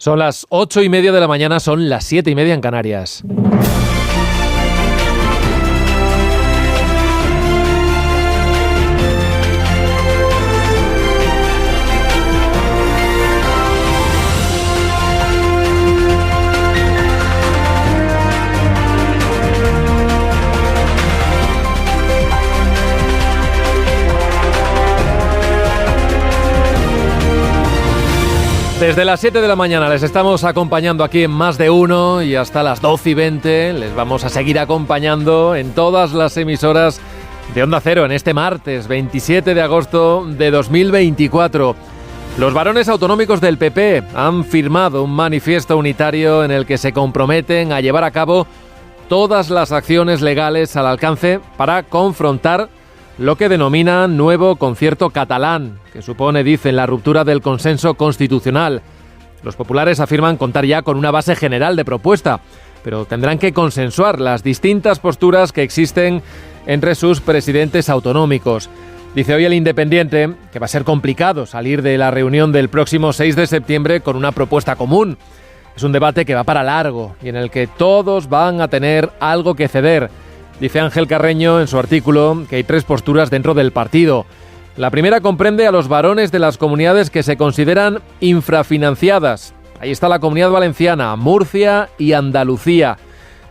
Son las 8:30 de la mañana, son las 7:30 en Canarias. Desde las 7 de la mañana les estamos acompañando aquí en Más de Uno y hasta las 12:20 les vamos a seguir acompañando en todas las emisoras de Onda Cero en este martes 27 de agosto de 2024. Los varones autonómicos del PP han firmado un manifiesto unitario en el que se comprometen a llevar a cabo todas las acciones legales al alcance para confrontar lo que denominan nuevo concierto catalán, que supone, dicen, la ruptura del consenso constitucional. Los populares afirman contar ya con una base general de propuesta, pero tendrán que consensuar las distintas posturas que existen entre sus presidentes autonómicos. Dice hoy El Independiente que va a ser complicado salir de la reunión del próximo 6 de septiembre con una propuesta común. Es un debate que va para largo y en el que todos van a tener algo que ceder. Dice Ángel Carreño en su artículo que hay 3 posturas dentro del partido. La primera comprende a los varones de las comunidades que se consideran infrafinanciadas. Ahí está la Comunidad Valenciana, Murcia y Andalucía.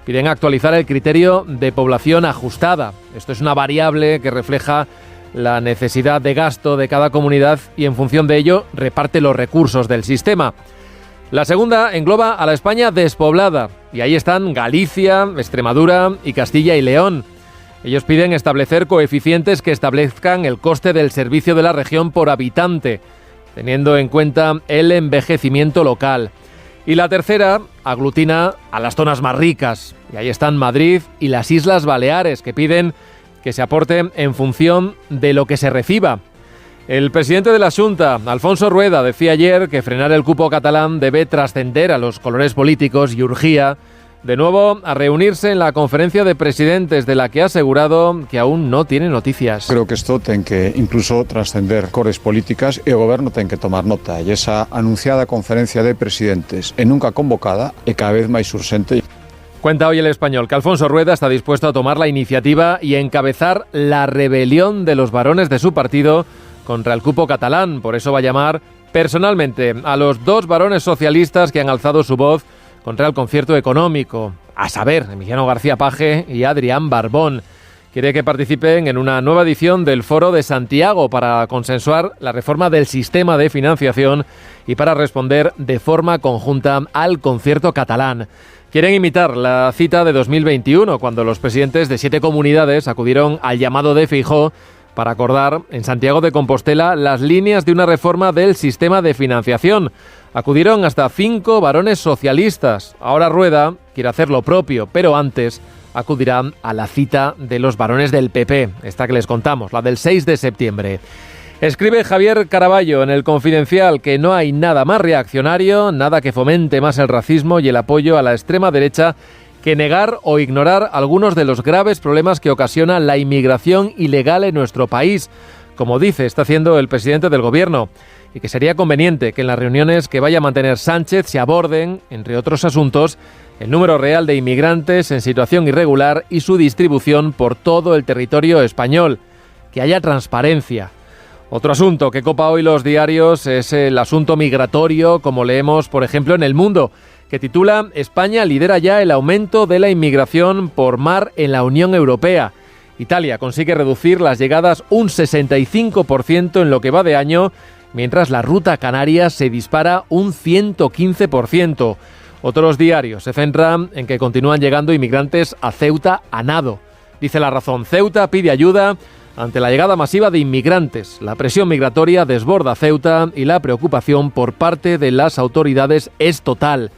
Piden actualizar el criterio de población ajustada. Esto es una variable que refleja la necesidad de gasto de cada comunidad y en función de ello reparte los recursos del sistema. La segunda engloba a la España despoblada, y ahí están Galicia, Extremadura y Castilla y León. Ellos piden establecer coeficientes que establezcan el coste del servicio de la región por habitante, teniendo en cuenta el envejecimiento local. Y la tercera aglutina a las zonas más ricas, y ahí están Madrid y las Islas Baleares, que piden que se aporte en función de lo que se reciba. El presidente de la Xunta, Alfonso Rueda, decía ayer que frenar el cupo catalán debe trascender a los colores políticos y urgía de nuevo a reunirse en la conferencia de presidentes, de la que ha asegurado que aún no tiene noticias. Creo que esto tiene que incluso trascender cores políticas y el gobierno tiene que tomar nota. Y esa anunciada conferencia de presidentes e nunca convocada es cada vez más urgente. Cuenta hoy El Español que Alfonso Rueda está dispuesto a tomar la iniciativa y encabezar la rebelión de los varones de su partido contra el cupo catalán. Por eso va a llamar personalmente a los 2 varones socialistas que han alzado su voz contra el concierto económico, a saber, Emiliano García Paje y Adrián Barbón. Quiere que participen en una nueva edición del Foro de Santiago para consensuar la reforma del sistema de financiación y para responder de forma conjunta al concierto catalán. Quieren imitar la cita de 2021, cuando los presidentes de 7 comunidades acudieron al llamado de Feijóo para acordar en Santiago de Compostela las líneas de una reforma del sistema de financiación. Acudieron hasta 5 varones socialistas. Ahora Rueda quiere hacer lo propio, pero antes acudirán a la cita de los varones del PP, esta que les contamos, la del 6 de septiembre. Escribe Javier Caraballo en El Confidencial que no hay nada más reaccionario, nada que fomente más el racismo y el apoyo a la extrema derecha que negar o ignorar algunos de los graves problemas que ocasiona la inmigración ilegal en nuestro país, como dice, está haciendo el presidente del gobierno, y que sería conveniente que en las reuniones que vaya a mantener Sánchez se aborden, entre otros asuntos, el número real de inmigrantes en situación irregular y su distribución por todo el territorio español, que haya transparencia. Otro asunto que copa hoy los diarios es el asunto migratorio, como leemos, por ejemplo, en El Mundo, que titula «España lidera ya el aumento de la inmigración por mar en la Unión Europea». Italia consigue reducir las llegadas un 65% en lo que va de año, mientras la ruta canaria se dispara un 115%. Otros diarios se centran en que continúan llegando inmigrantes a Ceuta a nado. Dice La Razón, Ceuta pide ayuda ante la llegada masiva de inmigrantes. La presión migratoria desborda Ceuta y la preocupación por parte de las autoridades es total.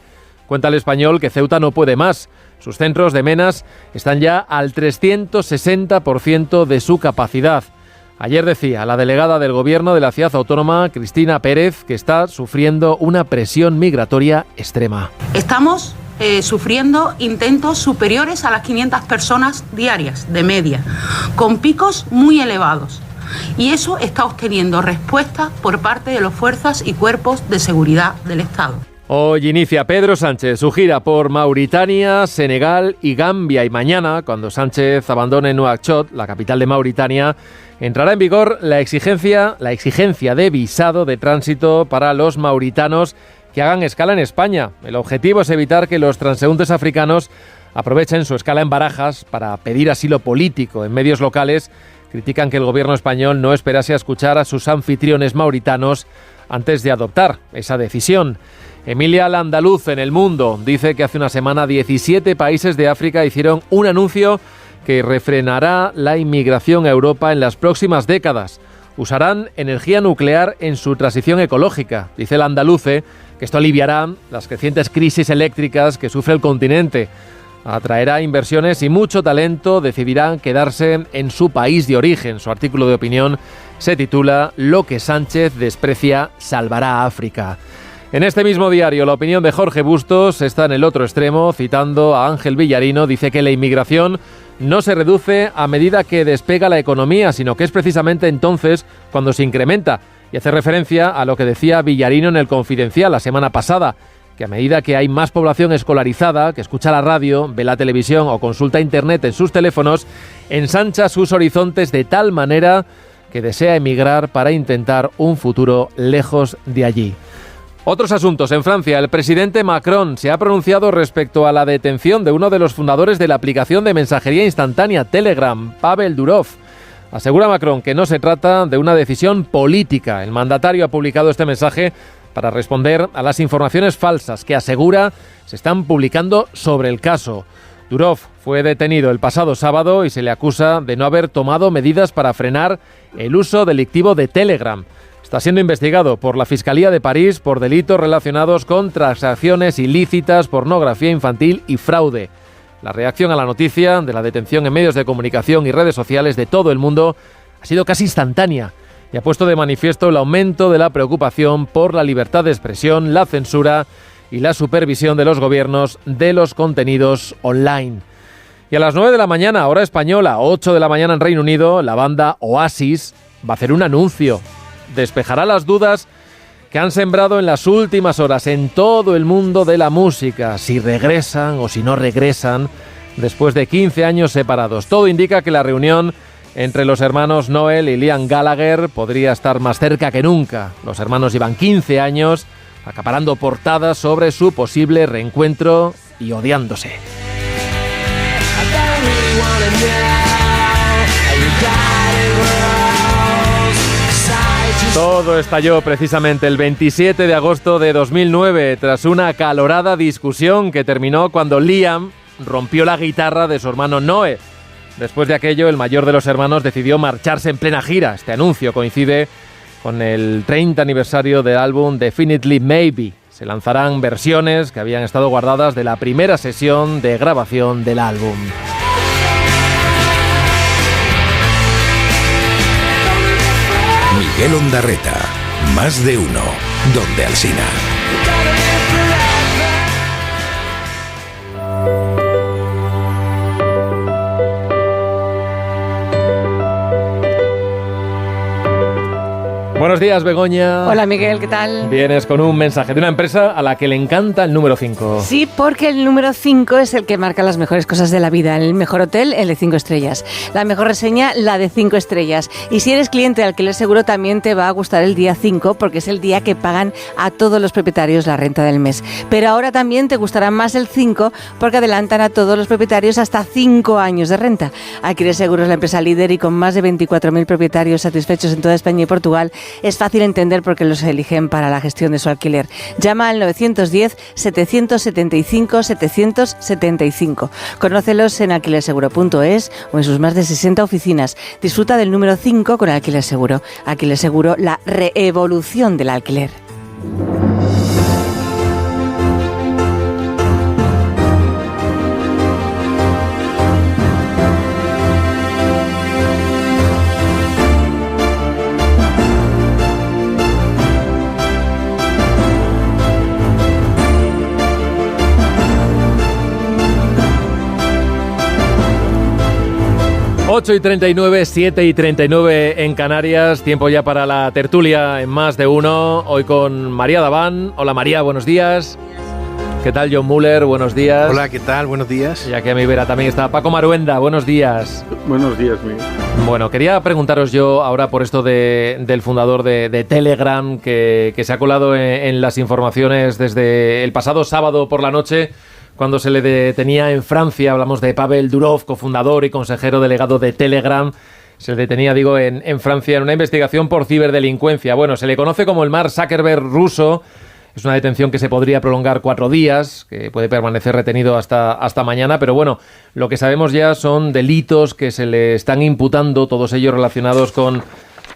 Cuenta El Español que Ceuta no puede más. Sus centros de menas están ya al 360% de su capacidad. Ayer decía la delegada del Gobierno de la ciudad autónoma, Cristina Pérez, que está sufriendo una presión migratoria extrema. Estamos sufriendo intentos superiores a las 500 personas diarias, de media, con picos muy elevados. Y eso está obteniendo respuesta por parte de las fuerzas y cuerpos de seguridad del Estado. Hoy inicia Pedro Sánchez su gira por Mauritania, Senegal y Gambia, y mañana, cuando Sánchez abandone Nuakchot, la capital de Mauritania, entrará en vigor la exigencia de visado de tránsito para los mauritanos que hagan escala en España. El objetivo es evitar que los transeúntes africanos aprovechen su escala en Barajas para pedir asilo político. En medios locales critican que el gobierno español no esperase a escuchar a sus anfitriones mauritanos antes de adoptar esa decisión. Emilia Landaluz, en El Mundo, dice que hace una semana 17 países de África hicieron un anuncio que refrenará la inmigración a Europa en las próximas décadas. Usarán energía nuclear en su transición ecológica. Dice Landaluce que esto aliviará las crecientes crisis eléctricas que sufre el continente. Atraerá inversiones y mucho talento decidirán quedarse en su país de origen. Su artículo de opinión se titula «Lo que Sánchez desprecia salvará a África». En este mismo diario, la opinión de Jorge Bustos está en el otro extremo, citando a Ángel Villarino, dice que la inmigración no se reduce a medida que despega la economía, sino que es precisamente entonces cuando se incrementa. Y hace referencia a lo que decía Villarino en El Confidencial la semana pasada, que a medida que hay más población escolarizada, que escucha la radio, ve la televisión o consulta internet en sus teléfonos, ensancha sus horizontes de tal manera que desea emigrar para intentar un futuro lejos de allí. Otros asuntos. En Francia, el presidente Macron se ha pronunciado respecto a la detención de uno de los fundadores de la aplicación de mensajería instantánea Telegram, Pavel Durov. Asegura Macron que no se trata de una decisión política. El mandatario ha publicado este mensaje para responder a las informaciones falsas que asegura se están publicando sobre el caso. Durov fue detenido el pasado sábado y se le acusa de no haber tomado medidas para frenar el uso delictivo de Telegram. Está siendo investigado por la Fiscalía de París por delitos relacionados con transacciones ilícitas, pornografía infantil y fraude. La reacción a la noticia de la detención en medios de comunicación y redes sociales de todo el mundo ha sido casi instantánea y ha puesto de manifiesto el aumento de la preocupación por la libertad de expresión, la censura y la supervisión de los gobiernos de los contenidos online. Y a las 9 de la mañana, hora española, 8 de la mañana en Reino Unido, la banda Oasis va a hacer un anuncio. Despejará las dudas que han sembrado en las últimas horas en todo el mundo de la música, si regresan o si no regresan después de 15 años separados. Todo indica que la reunión entre los hermanos Noel y Liam Gallagher podría estar más cerca que nunca. Los hermanos llevan 15 años acaparando portadas sobre su posible reencuentro y odiándose. Todo estalló precisamente el 27 de agosto de 2009 tras una acalorada discusión que terminó cuando Liam rompió la guitarra de su hermano Noel. Después de aquello, el mayor de los hermanos decidió marcharse en plena gira. Este anuncio coincide con el 30 aniversario del álbum Definitely Maybe. Se lanzarán versiones que habían estado guardadas de la primera sesión de grabación del álbum. Miguel Ondarreta, Más de Uno, Donde Alsina. Buenos días, Begoña. Hola, Miguel, ¿qué tal? Vienes con un mensaje de una empresa a la que le encanta el número 5. Sí, porque el número 5 es el que marca las mejores cosas de la vida. El mejor hotel, el de 5 estrellas. La mejor reseña, la de 5 estrellas. Y si eres cliente de Alquiler Seguro, también te va a gustar el día 5, porque es el día que pagan a todos los propietarios la renta del mes. Pero ahora también te gustará más el 5, porque adelantan a todos los propietarios hasta 5 años de renta. Alquiler Seguro es la empresa líder y con más de 24.000 propietarios satisfechos en toda España y Portugal, es fácil entender por qué los eligen para la gestión de su alquiler. Llama al 910-775-775. Conócelos en alquilerseguro.es o en sus más de 60 oficinas. Disfruta del número 5 con Alquiler Seguro. Alquiler Seguro, la reevolución del alquiler. 8:39, 7:39 en Canarias, tiempo ya para la tertulia en Más de Uno, hoy con María Daván. Hola María, buenos días. ¿Qué tal John Muller? Buenos días. Hola, ¿qué tal? Buenos días. Y aquí a mi vera también está Paco Maruenda, buenos días. Buenos días, Miguel. Bueno, quería preguntaros yo ahora por esto del fundador de Telegram, que se ha colado en las informaciones desde el pasado sábado por la noche, cuando se le detenía en Francia. Hablamos de Pavel Durov, cofundador y consejero delegado de Telegram. Se le detenía, digo, en Francia en una investigación por ciberdelincuencia. Bueno, se le conoce como el Mark Zuckerberg ruso. Es una detención que se podría prolongar 4 días, que puede permanecer retenido hasta mañana, pero bueno, lo que sabemos ya son delitos que se le están imputando, todos ellos relacionados con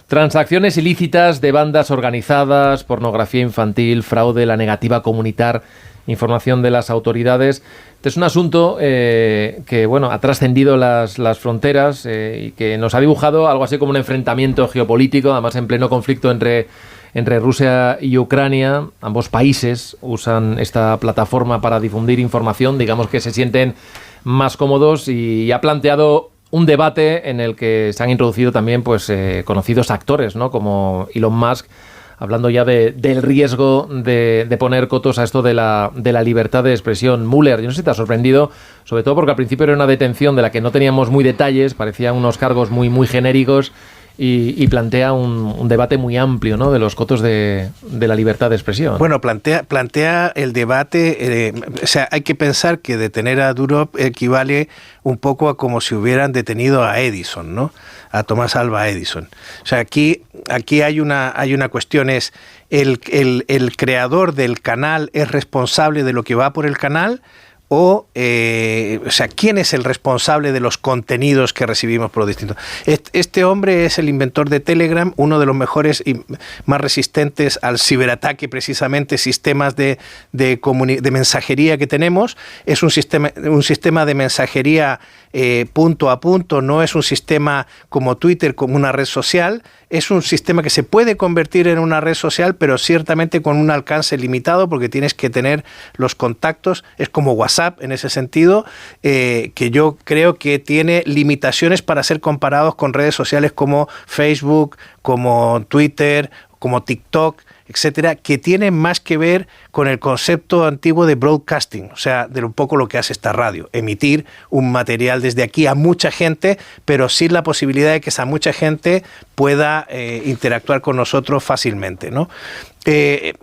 transacciones ilícitas de bandas organizadas, pornografía infantil, fraude, la negativa a comunicar información de las autoridades. Este es un asunto que bueno, ha trascendido las fronteras y que nos ha dibujado algo así como un enfrentamiento geopolítico, además en pleno conflicto entre Rusia y Ucrania. Ambos países usan esta plataforma para difundir información, digamos que se sienten más cómodos, y ha planteado un debate en el que se han introducido también pues conocidos actores, ¿no? Como Elon Musk, hablando ya del riesgo de poner cotos a esto de la libertad de expresión. Muller, yo no sé si te ha sorprendido, sobre todo porque al principio era una detención de la que no teníamos muy detalles, parecían unos cargos muy, muy genéricos, y plantea un debate muy amplio, ¿no?, de los cotos de la libertad de expresión. Bueno, plantea el debate, o sea, hay que pensar que detener a Durov equivale un poco a como si hubieran detenido a Edison, ¿no?, a Thomas Alva Edison. O sea, aquí hay una cuestión, es el creador del canal es responsable de lo que va por el canal, o sea, ¿quién es el responsable de los contenidos que recibimos por los distintos? Este hombre es el inventor de Telegram, uno de los mejores y más resistentes al ciberataque, precisamente, sistemas de mensajería que tenemos. Es un sistema de mensajería punto a punto, no es un sistema como Twitter, como una red social. Es un sistema que se puede convertir en una red social, pero ciertamente con un alcance limitado, porque tienes que tener los contactos. Es como WhatsApp en ese sentido, que yo creo que tiene limitaciones para ser comparados con redes sociales como Facebook, como Twitter, como TikTok, etcétera, que tienen más que ver con el concepto antiguo de broadcasting, o sea, de un poco lo que hace esta radio, emitir un material desde aquí a mucha gente, pero sin la posibilidad de que esa mucha gente pueda interactuar con nosotros fácilmente, ¿no? El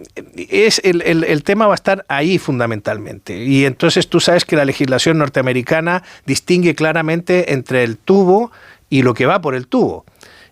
tema va a estar ahí fundamentalmente, y entonces tú sabes que la legislación norteamericana distingue claramente entre el tubo y lo que va por el tubo.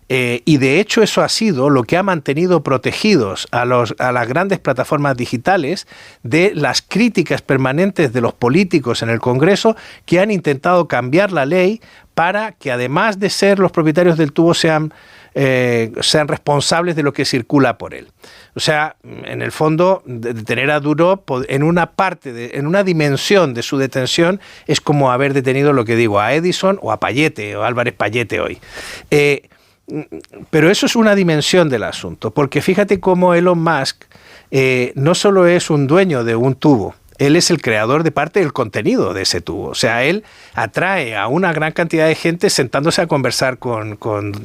Y de hecho eso ha sido lo que ha mantenido protegidos a las grandes plataformas digitales de las críticas permanentes de los políticos en el Congreso, que han intentado cambiar la ley para que, además de ser los propietarios del tubo, sean responsables de lo que circula por él. O sea, en el fondo, detener a Durov en una dimensión de su detención es como haber detenido, lo que digo, a Edison o a Payete, o Álvarez Payete hoy. Pero eso es una dimensión del asunto, porque fíjate cómo Elon Musk no solo es un dueño de un tubo, él es el creador de parte del contenido de ese tubo. O sea, él atrae a una gran cantidad de gente sentándose a conversar con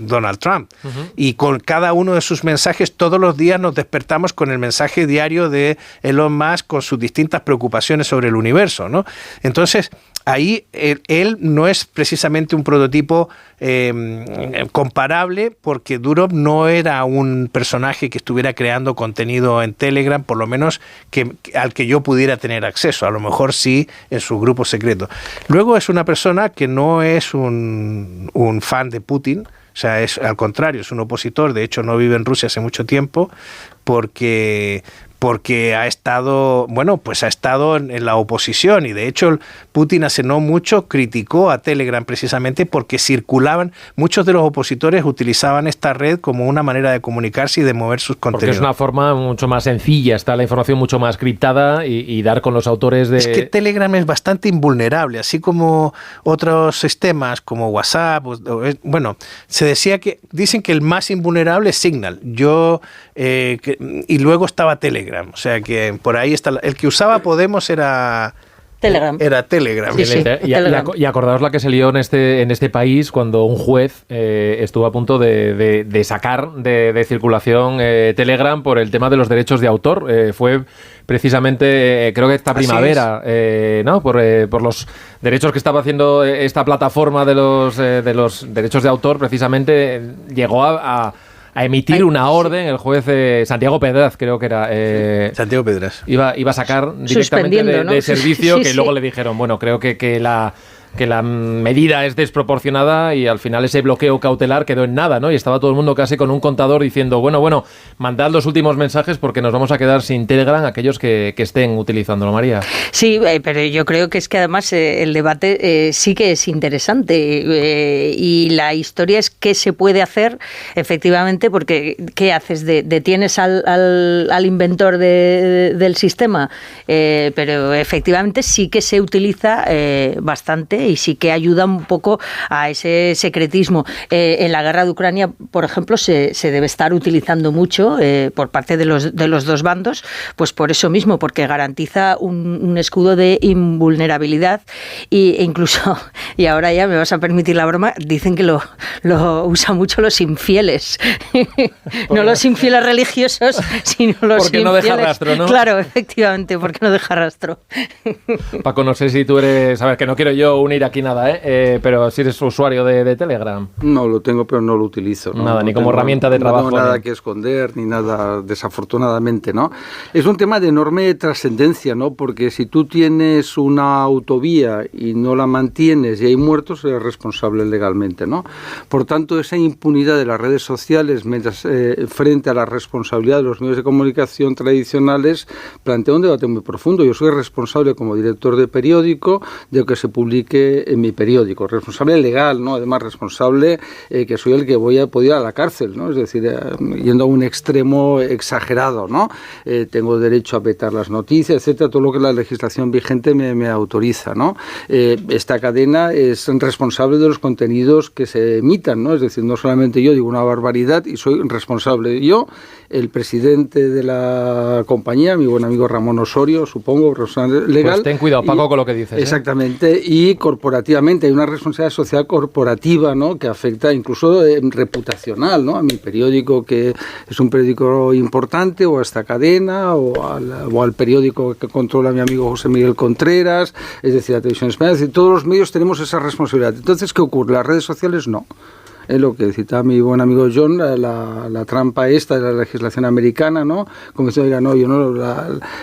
Donald Trump. Uh-huh. Y con cada uno de sus mensajes, todos los días nos despertamos con el mensaje diario de Elon Musk con sus distintas preocupaciones sobre el universo, ¿no? Entonces, ahí él no es precisamente un prototipo comparable, porque Durov no era un personaje que estuviera creando contenido en Telegram, por lo menos al que yo pudiera tener acceso. A lo mejor sí en su grupo secreto. Luego es una persona que no es un fan de Putin. O sea, es al contrario, es un opositor. De hecho, no vive en Rusia hace mucho tiempo porque ha estado, ha estado en la oposición, y de hecho Putin hace no mucho criticó a Telegram precisamente porque muchos de los opositores utilizaban esta red como una manera de comunicarse y de mover sus contenidos. Porque es una forma mucho más sencilla, está la información mucho más criptada, y dar con los autores de... Es que Telegram es bastante invulnerable, así como otros sistemas como WhatsApp. Dicen que el más invulnerable es Signal. Y luego estaba Telegram. O sea que por ahí está. El que usaba Podemos era Telegram. Era Telegram. Sí, sí. Y acordaos la que se lió en este país cuando un juez estuvo a punto de sacar de circulación Telegram por el tema de los derechos de autor. Fue precisamente, creo que esta primavera, ¿no? Por los derechos que estaba haciendo esta plataforma de los derechos de autor, precisamente llegó a emitir una orden, el juez Santiago Pedraz, creo que era. Santiago Pedraz. Iba a sacar directamente de servicio, que luego le dijeron, bueno, creo que la medida es desproporcionada y al final ese bloqueo cautelar quedó en nada, ¿no? Y estaba todo el mundo casi con un contador diciendo, bueno, mandad los últimos mensajes porque nos vamos a quedar sin Telegram aquellos que estén utilizándolo, María. Sí, pero yo creo que es que además el debate sí que es interesante y la historia es qué se puede hacer efectivamente, porque ¿qué haces? ¿Detienes al inventor del sistema? Pero efectivamente sí que se utiliza bastante y sí que ayuda un poco a ese secretismo. En la guerra de Ucrania, por ejemplo, se debe estar utilizando mucho por parte de los dos bandos, pues por eso mismo, porque garantiza un escudo de invulnerabilidad e incluso, y ahora ya me vas a permitir la broma, dicen que lo usan mucho los infieles. No los infieles religiosos, sino los porque infieles. No deja rastro, ¿no? Claro, efectivamente, porque no deja rastro. Paco, no sé si tú eres... A ver, que no quiero yo unir aquí nada, pero si eres usuario de Telegram. No, lo tengo, pero no lo utilizo. Nada, ni como herramienta de trabajo. No tengo nada que esconder, ni nada, desafortunadamente, ¿no? Es un tema de enorme trascendencia, ¿no? Porque si tú tienes una autovía y no la mantienes y hay muertos, eres responsable legalmente, ¿no? Por tanto, esa impunidad de las redes sociales frente a la responsabilidad de los medios de comunicación tradicionales plantea un debate muy profundo. Yo soy responsable como director de periódico de que se publique en mi periódico, responsable legal, ¿no? Además responsable que soy el que puedo ir a la cárcel, ¿no? Es decir, yendo a un extremo exagerado, ¿no? Tengo derecho a vetar las noticias, etcétera, todo lo que la legislación vigente me autoriza, ¿no? Esta cadena es responsable de los contenidos que se emitan, ¿no? Es decir, no solamente yo digo una barbaridad y soy responsable yo, el presidente de la compañía, mi buen amigo Ramón Osorio, supongo, responsable legal. Pues ten cuidado, Paco, con lo que dices. Exactamente, y corporativamente hay una responsabilidad social corporativa, ¿no? Que afecta incluso reputacional, ¿no? A mi periódico, que es un periódico importante, o a esta cadena, o al periódico que controla mi amigo José Miguel Contreras, es decir, la Televisión Española. Es decir, todos los medios tenemos esa responsabilidad. Entonces, ¿qué ocurre? Las redes sociales no. Es lo que cita mi buen amigo John, la trampa esta de la legislación americana, ¿no? Como dice, oiga, no, yo no,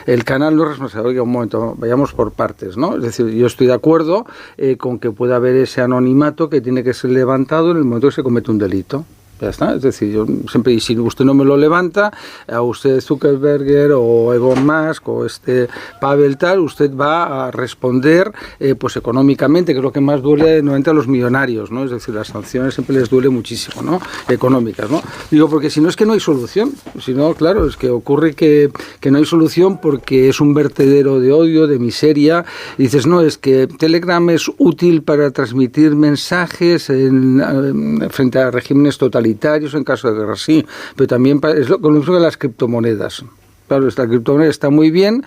el canal no es responsable. Oiga, un momento, vayamos por partes, ¿no? Es decir, yo estoy de acuerdo con que pueda haber ese anonimato que tiene que ser levantado en el momento que se comete un delito. Ya está, es decir, yo siempre, y si usted no me lo levanta, a usted Zuckerberg o Elon Musk o Pavel tal, usted va a responder pues económicamente, que es lo que más duele normalmente a los millonarios, ¿no? Es decir, las sanciones siempre les duele muchísimo, ¿no? Económicas, ¿no? Digo, porque si no es que no hay solución, si no, claro, es que ocurre que no hay solución porque es un vertedero de odio, de miseria, y dices, no, es que Telegram es útil para transmitir mensajes frente a regímenes totalitarios en caso de guerra, sí, pero también es lo mismo que las criptomonedas. Claro, esta criptomoneda está muy bien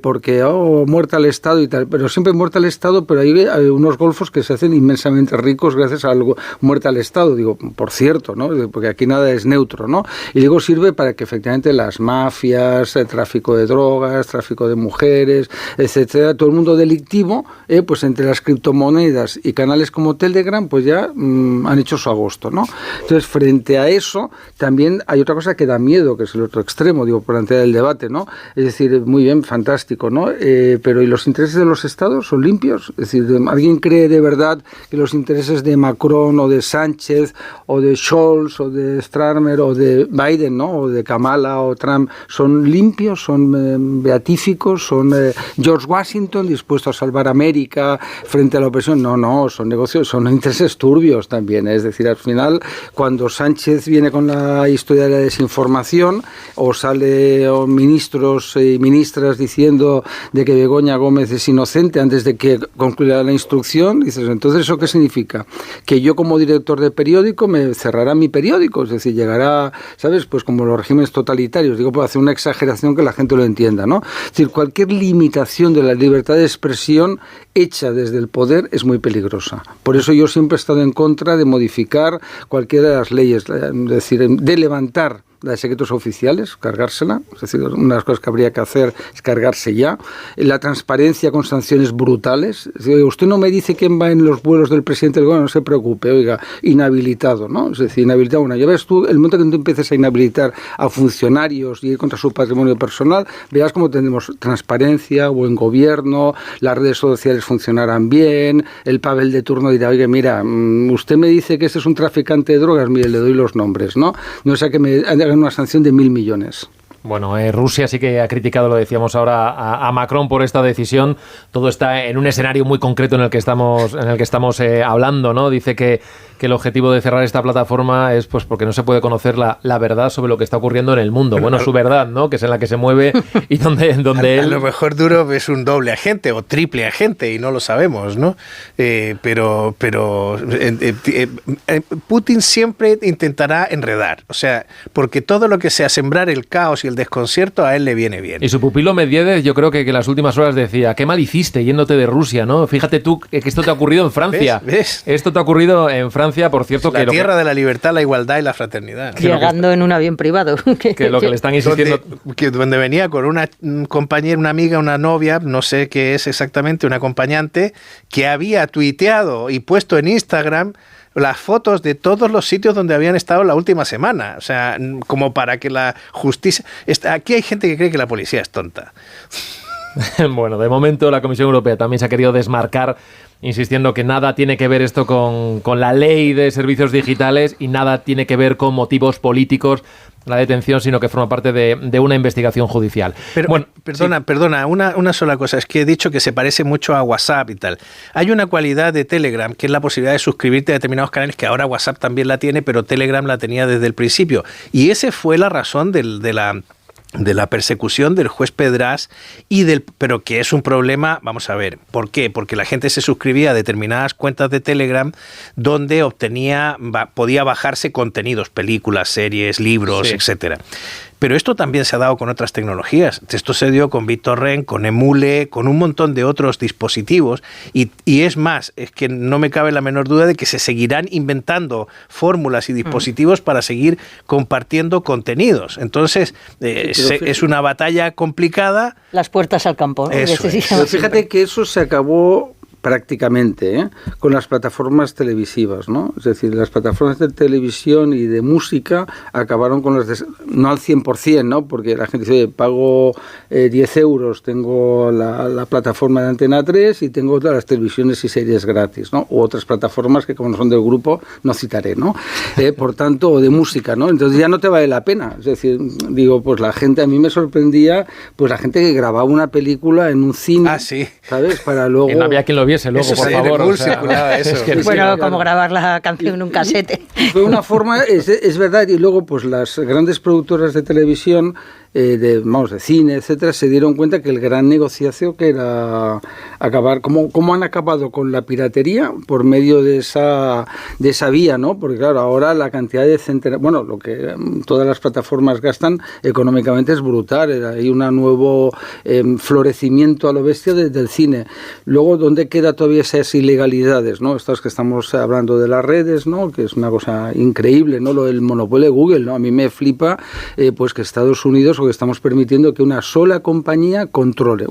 porque muerta al Estado y tal, pero siempre muerta al Estado, pero hay unos golfos que se hacen inmensamente ricos gracias a algo muerta al Estado, digo, por cierto, ¿no? Porque aquí nada es neutro, ¿no? Y digo, sirve para que efectivamente las mafias, el tráfico de drogas, tráfico de mujeres, etcétera, todo el mundo delictivo, pues entre las criptomonedas y canales como Telegram, pues ya han hecho su agosto, ¿no? Entonces, frente a eso, también hay otra cosa que da miedo, que es el otro extremo, digo, plantear el debate, ¿no? Es decir, muy bien, fantástico, ¿no? Pero ¿y los intereses de los estados son limpios? Es decir, ¿alguien cree de verdad que los intereses de Macron o de Sánchez o de Scholz o de Starmer o de Biden, ¿no? O de Kamala o Trump son limpios, son beatíficos, son George Washington dispuesto a salvar América frente a la opresión? No, son negocios, son intereses turbios también, es decir, al final, cuando Sánchez viene con la historia de la desinformación o sale habido ministros y ministras diciendo de que Begoña Gómez es inocente antes de que concluyera la instrucción. Dices, entonces, ¿eso qué significa? Que yo como director de periódico me cerrará mi periódico, es decir, llegará, ¿sabes? Pues como los regímenes totalitarios, digo, puedo hacer una exageración que la gente lo entienda, ¿no? Es decir, cualquier limitación de la libertad de expresión hecha desde el poder es muy peligrosa. Por eso yo siempre he estado en contra de modificar cualquiera de las leyes, es decir, de levantar la de secretos oficiales, cargársela, es decir, una de las cosas que habría que hacer es cargarse ya, la transparencia con sanciones brutales. Es decir, usted no me dice quién va en los vuelos del presidente del gobierno, no se preocupe, oiga, inhabilitado, ¿no? Es decir, inhabilitado, bueno, ya ves tú, el momento que tú empieces a inhabilitar a funcionarios y ir contra su patrimonio personal, verás cómo tendremos transparencia, buen gobierno, las redes sociales funcionarán bien, el Pavel de turno dirá, oiga, mira, usted me dice que este es un traficante de drogas, mire, le doy los nombres, ¿no? No sea que me hagan una sanción de 1.000 millones. Bueno, Rusia sí que ha criticado, lo decíamos ahora, a Macron por esta decisión. Todo está en un escenario muy concreto en el que estamos hablando, ¿no? Dice que el objetivo de cerrar esta plataforma es pues porque no se puede conocer la verdad sobre lo que está ocurriendo en el mundo. Bueno, su verdad, ¿no? Que es en la que se mueve y donde él... A lo mejor Durov es un doble agente o triple agente y no lo sabemos, ¿no? Pero Putin siempre intentará enredar. O sea, porque todo lo que sea sembrar el caos y el desconcierto a él le viene bien. Y su pupilo Medvedev, yo creo que en las últimas horas decía, qué mal hiciste yéndote de Rusia, ¿no? Fíjate tú que esto te ha ocurrido en Francia. ¿Ves? Esto te ha ocurrido en Francia, por cierto. La tierra de la libertad, la igualdad y la fraternidad. Llegando en un avión privado. Que lo que le están insistiendo... Donde venía con una compañera, una amiga, una novia, no sé qué es exactamente, una acompañante, que había tuiteado y puesto en Instagram las fotos de todos los sitios donde habían estado la última semana. O sea, como para que la justicia... Aquí hay gente que cree que la policía es tonta. Bueno, de momento la Comisión Europea también se ha querido desmarcar, insistiendo que nada tiene que ver esto con la ley de servicios digitales y nada tiene que ver con motivos políticos la detención, sino que forma parte de una investigación judicial. Pero, bueno, perdona, una sola cosa, es que he dicho que se parece mucho a WhatsApp y tal. Hay una cualidad de Telegram, que es la posibilidad de suscribirte a determinados canales, que ahora WhatsApp también la tiene, pero Telegram la tenía desde el principio. Y esa fue la razón de la persecución del juez Pedras pero que es un problema, vamos a ver, ¿por qué? Porque la gente se suscribía a determinadas cuentas de Telegram donde podía bajarse contenidos, películas, series, libros, sí, etcétera. Pero esto también se ha dado con otras tecnologías. Esto se dio con BitTorrent, con Emule, con un montón de otros dispositivos. Y es más, es que no me cabe la menor duda de que se seguirán inventando fórmulas y dispositivos para seguir compartiendo contenidos. Entonces, es una batalla complicada. Las puertas al campo, ¿no? Eso es. Pero fíjate que eso se acabó prácticamente, con las plataformas televisivas, ¿no? Es decir, las plataformas de televisión y de música acabaron con no al 100%, ¿no? Porque la gente dice, oye, pago 10 euros, tengo la plataforma de Antena 3 y tengo todas las televisiones y series gratis, ¿no? U otras plataformas que como no son del grupo no citaré, ¿no? Por tanto, o de música, ¿no? Entonces ya no te vale la pena. Es decir, digo, pues la gente, a mí me sorprendía, pues la gente que grababa una película en un cine, sí, ¿sabes? Para luego... Que no había quien lo viese luego, eso por favor. Bueno, como grabar la canción en un casete. Fue una forma, es verdad, y luego pues las grandes productoras de televisión, de cine, etcétera, se dieron cuenta que el gran negociazo que era acabar, ¿cómo han acabado con la piratería? Por medio de esa vía, ¿no? Porque claro, ahora la cantidad de lo que todas las plataformas gastan económicamente es brutal, hay un nuevo florecimiento a lo bestia del cine. Luego, ¿dónde queda todavía esas ilegalidades, ¿no? Estas que estamos hablando de las redes, ¿no? Que es una cosa increíble, ¿no? Lo del monopolio de Google, ¿no? A mí me flipa pues que Estados Unidos, que estamos permitiendo que una sola compañía controle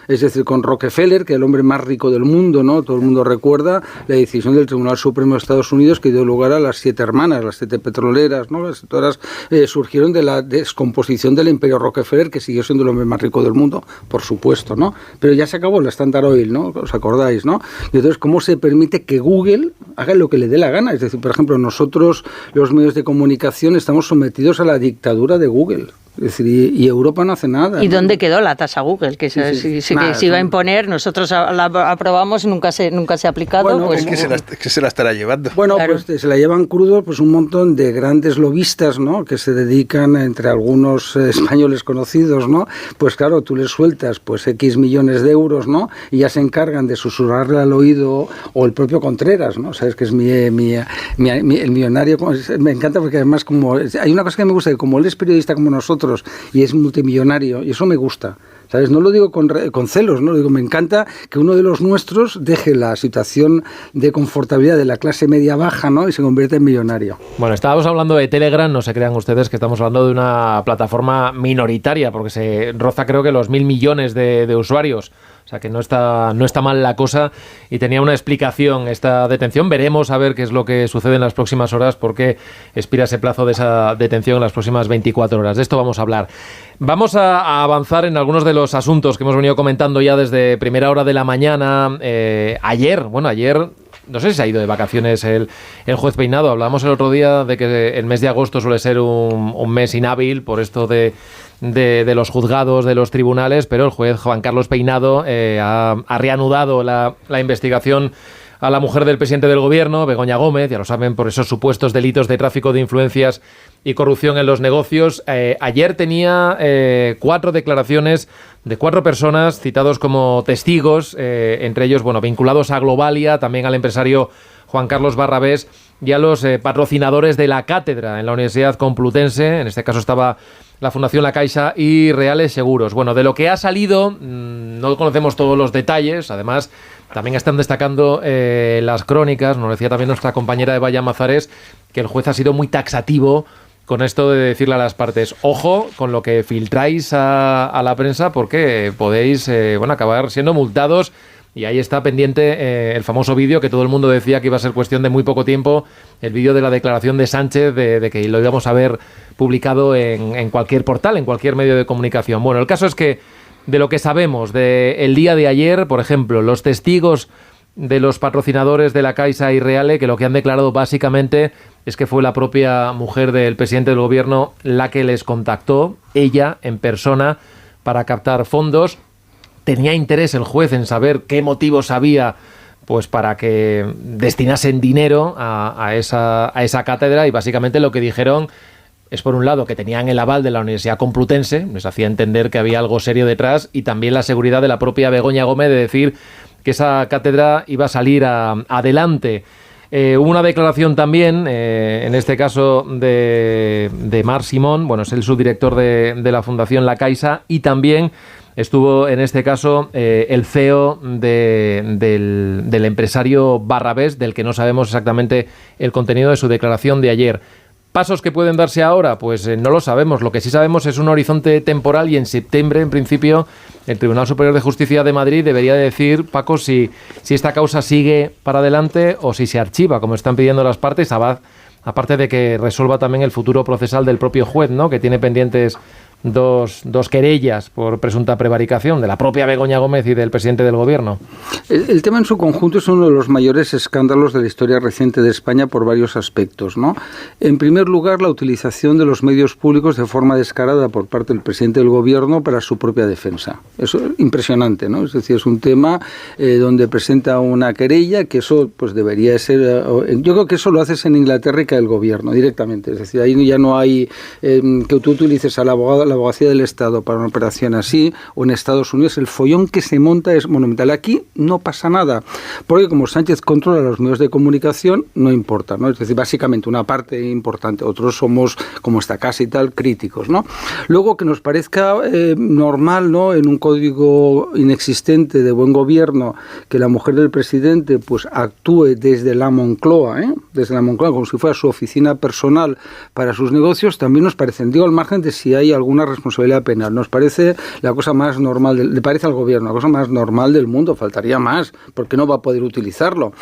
Es decir, con Rockefeller, que es el hombre más rico del mundo, ¿no? Todo el mundo recuerda la decisión del Tribunal Supremo de Estados Unidos que dio lugar a las 7 hermanas, las 7 petroleras, ¿no? Todas surgieron de la descomposición del imperio Rockefeller, que siguió siendo el hombre más rico del mundo, por supuesto, ¿no? Pero ya se acabó la Standard Oil, ¿no? ¿Os acordáis, no? Y entonces, ¿cómo se permite que Google haga lo que le dé la gana? Es decir, por ejemplo, nosotros, los medios de comunicación, estamos sometidos a la dictadura de Google. Es decir, y Europa no hace nada. ¿Y dónde quedó la tasa Google? Que se iba a imponer, nosotros la aprobamos y nunca se ha aplicado. Bueno, pues, que se la estará llevando. Bueno, claro. Pues se la llevan crudo pues un montón de grandes lobistas, ¿no? Que se dedican, entre algunos españoles conocidos, ¿no? Pues claro, tú les sueltas pues X millones de euros, ¿no? Y ya se encargan de susurrarle al oído, o el propio Contreras, ¿no? Sabes que es el millonario. Me encanta porque además hay una cosa que me gusta, que como él es periodista como nosotros y es multimillonario, y eso me gusta, ¿sabes? No lo digo con celos, ¿no? Digo, me encanta que uno de los nuestros deje la situación de confortabilidad de la clase media baja, ¿no? Y se convierta en millonario. Bueno, estábamos hablando de Telegram, no se crean ustedes que estamos hablando de una plataforma minoritaria, porque se roza creo que los 1.000 millones de usuarios. O sea que no está mal la cosa, y tenía una explicación esta detención. Veremos a ver qué es lo que sucede en las próximas horas, porque expira ese plazo de esa detención en las próximas 24 horas. De esto vamos a hablar. Vamos a avanzar en algunos de los asuntos que hemos venido comentando ya desde primera hora de la mañana. Ayer, no sé si se ha ido de vacaciones el juez Peinado. Hablábamos el otro día de que el mes de agosto suele ser un mes inhábil por esto de los juzgados, de los tribunales, pero el juez Juan Carlos Peinado ha reanudado la investigación a la mujer del presidente del gobierno, Begoña Gómez, ya lo saben, por esos supuestos delitos de tráfico de influencias y corrupción en los negocios. Ayer tenía 4 declaraciones de 4 personas citados como testigos, entre ellos, vinculados a Globalia, también al empresario Juan Carlos Barrabés y a los patrocinadores de la cátedra en la Universidad Complutense. En este caso estaba la Fundación La Caixa y Reales Seguros. Bueno, de lo que ha salido no conocemos todos los detalles. Además, también están destacando las crónicas, nos decía también nuestra compañera Eva Llamazares, que el juez ha sido muy taxativo con esto de decirle a las partes: ojo con lo que filtráis a la prensa, porque podéis acabar siendo multados. Y ahí está pendiente el famoso vídeo que todo el mundo decía que iba a ser cuestión de muy poco tiempo, el vídeo de la declaración de Sánchez de que lo íbamos a ver publicado en cualquier portal, en cualquier medio de comunicación. Bueno, el caso es que de lo que sabemos del día de ayer, por ejemplo, los testigos de los patrocinadores de La Caixa y Reale, que lo que han declarado básicamente es que fue la propia mujer del presidente del gobierno la que les contactó, ella en persona, para captar fondos. Tenía interés el juez en saber qué motivos había pues para que destinasen dinero a esa cátedra, y básicamente lo que dijeron es, por un lado, que tenían el aval de la Universidad Complutense, les hacía entender que había algo serio detrás, y también la seguridad de la propia Begoña Gómez de decir que esa cátedra iba a salir adelante. Hubo una declaración también, en este caso de Marc Simón, es el subdirector de la Fundación La Caixa, y también estuvo en este caso el CEO del empresario Barrabés, del que no sabemos exactamente el contenido de su declaración de ayer. ¿Pasos que pueden darse ahora? Pues no lo sabemos. Lo que sí sabemos es un horizonte temporal, y en septiembre, en principio, el Tribunal Superior de Justicia de Madrid debería decir, Paco, si esta causa sigue para adelante o si se archiva, como están pidiendo las partes, aparte de que resuelva también el futuro procesal del propio juez, ¿no?, que tiene pendientes dos querellas por presunta prevaricación de la propia Begoña Gómez y del presidente del gobierno. El tema en su conjunto es uno de los mayores escándalos de la historia reciente de España por varios aspectos, ¿no? En primer lugar, la utilización de los medios públicos de forma descarada por parte del presidente del gobierno para su propia defensa. Eso es impresionante, ¿no? Es decir, es un tema donde presenta una querella, que eso pues debería ser... yo creo que eso lo haces en Inglaterra y cae el gobierno directamente. Es decir, ahí ya no hay que tú utilices al abogado, la abogacía del Estado para una operación así, o en Estados Unidos el follón que se monta es monumental. Aquí no pasa nada, porque como Sánchez controla los medios de comunicación, no importa, ¿no? Es decir, básicamente una parte importante, otros somos, como esta casa y tal, críticos, ¿no? Luego, que nos parezca normal, ¿no?, en un código inexistente de buen gobierno, que la mujer del presidente pues actúe desde la Moncloa, como si fuera su oficina personal para sus negocios, también nos parece, digo, al margen de si hay alguna responsabilidad penal, nos parece la cosa más normal, le parece al gobierno la cosa más normal del mundo, faltaría más, porque no va a poder utilizarlo,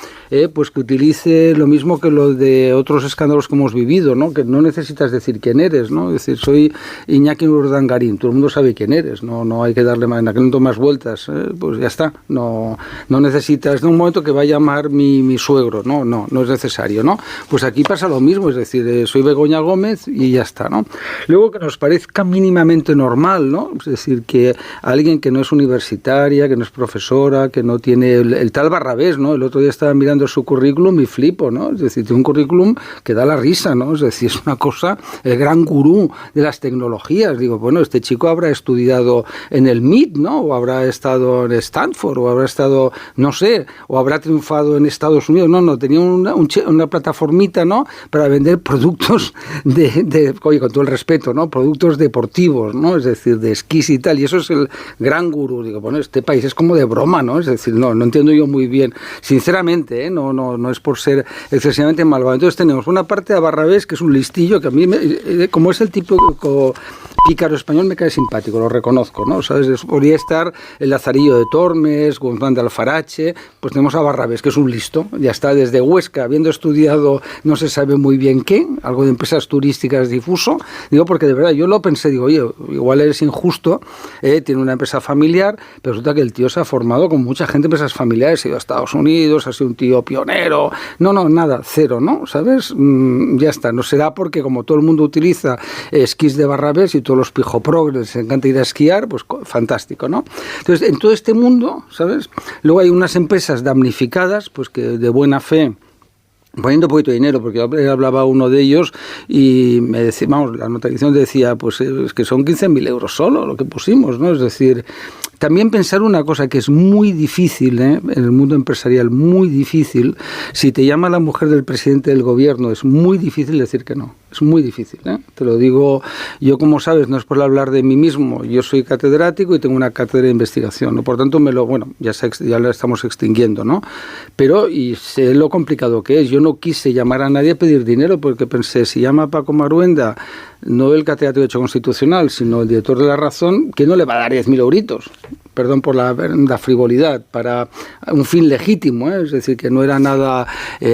pues que utilice lo mismo que lo de otros escándalos que hemos vivido, ¿no?, que no necesitas decir quién eres, ¿no?, es decir, soy Iñaki Urdangarín, todo el mundo sabe quién eres, no hay que darle más vueltas, pues ya está, no necesitas, en un momento que va a llamar mi suegro, no es necesario, ¿no? Pues aquí pasa lo mismo, es decir, soy Begoña Gómez y ya está, ¿no? Luego, que nos parezca mínimamente mínimamente normal, ¿no? Es decir, que alguien que no es universitaria, que no es profesora, que no tiene el tal Barrabés, ¿no? El otro día estaba mirando su currículum y flipo, ¿no? Es decir, tiene un currículum que da la risa, ¿no? Es decir, es una cosa, el gran gurú de las tecnologías. Digo, bueno, este chico habrá estudiado en el MIT, ¿no? O habrá estado en Stanford, o habrá estado, no sé, o habrá triunfado en Estados Unidos. No, tenía una plataformita, ¿no? Para vender productos oye, con todo el respeto, ¿no? Productos deportivos, ¿no? Es decir, de esquís y tal. Y eso es el gran gurú. Digo, bueno, este país es como de broma, ¿no? Es decir, no entiendo yo muy bien. Sinceramente, ¿eh? No es por ser excesivamente malvado. Entonces tenemos una parte de Barrabés, que es un listillo, que a mí, como es el tipo pícaro español, me cae simpático, lo reconozco, ¿no? ¿Sabes? Podría estar el Lazarillo de Tormes, Guzmán de Alfarache, pues tenemos a Barrabés, que es un listo, ya está desde Huesca, habiendo estudiado no se sabe muy bien qué, algo de empresas turísticas difuso, digo, porque de verdad yo lo pensé, digo, oye, igual es injusto, tiene una empresa familiar, pero resulta que el tío se ha formado con mucha gente en empresas familiares, ha ido a Estados Unidos, ha sido un tío pionero, nada, cero, ¿no? ¿Sabes? Ya está, no será porque como todo el mundo utiliza esquís de Barrabés y todos los pijoprogres les encanta ir a esquiar, pues fantástico, ¿no? Entonces, en todo este mundo, ¿sabes? Luego hay unas empresas damnificadas, pues que de buena fe, poniendo un poquito de dinero, porque hablaba uno de ellos y me decía, vamos, la notificación decía, pues es que son 15.000 euros solo lo que pusimos, ¿no? Es decir, también pensar una cosa que es muy difícil, en el mundo empresarial, muy difícil, si te llama la mujer del presidente del gobierno, es muy difícil decir que no. Es muy difícil, te lo digo yo, como sabes, no es por hablar de mí mismo, yo soy catedrático y tengo una cátedra de investigación, ¿no? Por tanto ya la estamos extinguiendo, ¿no? Pero y sé lo complicado que es, yo no quise llamar a nadie a pedir dinero porque pensé, si llama a Paco Maruenda, no el catedrático de Derecho Constitucional, sino el director de La Razón, que no le va a dar 10.000 euritos, perdón por la frivolidad, para un fin legítimo, es decir, que no era nada,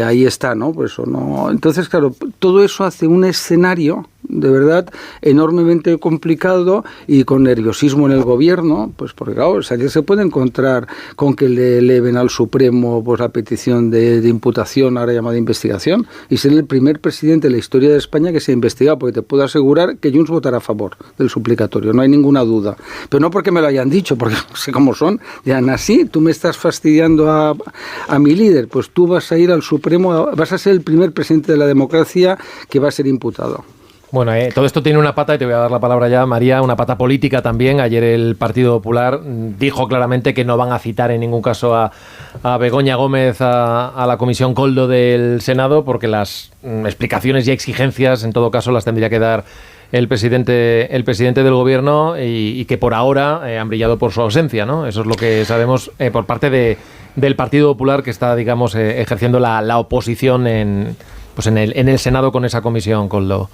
ahí está, ¿no? Pues eso no. Entonces, claro, todo eso hace un escenario de verdad enormemente complicado y con nerviosismo en el gobierno, pues porque claro, o sea, ya se puede encontrar con que le eleven al Supremo pues la petición de imputación, ahora llamada investigación, y ser el primer presidente de la historia de España que se ha investigado, porque te puedo asegurar que Junts votará a favor del suplicatorio, no hay ninguna duda, pero no porque me lo hayan dicho, porque no sé cómo son, dirán así, tú me estás fastidiando a mi líder, pues tú vas a ir al Supremo, vas a ser el primer presidente de la democracia que va a ser imputado. Bueno, todo esto tiene una pata, y te voy a dar la palabra ya, María, una pata política también. Ayer el Partido Popular dijo claramente que no van a citar en ningún caso a Begoña Gómez a la Comisión Koldo del Senado, porque las explicaciones y exigencias, en todo caso, las tendría que dar el presidente del Gobierno y que por ahora han brillado por su ausencia, ¿no? Eso es lo que sabemos por parte del Partido Popular, que está, digamos, ejerciendo la oposición en el Senado con esa Comisión Koldo.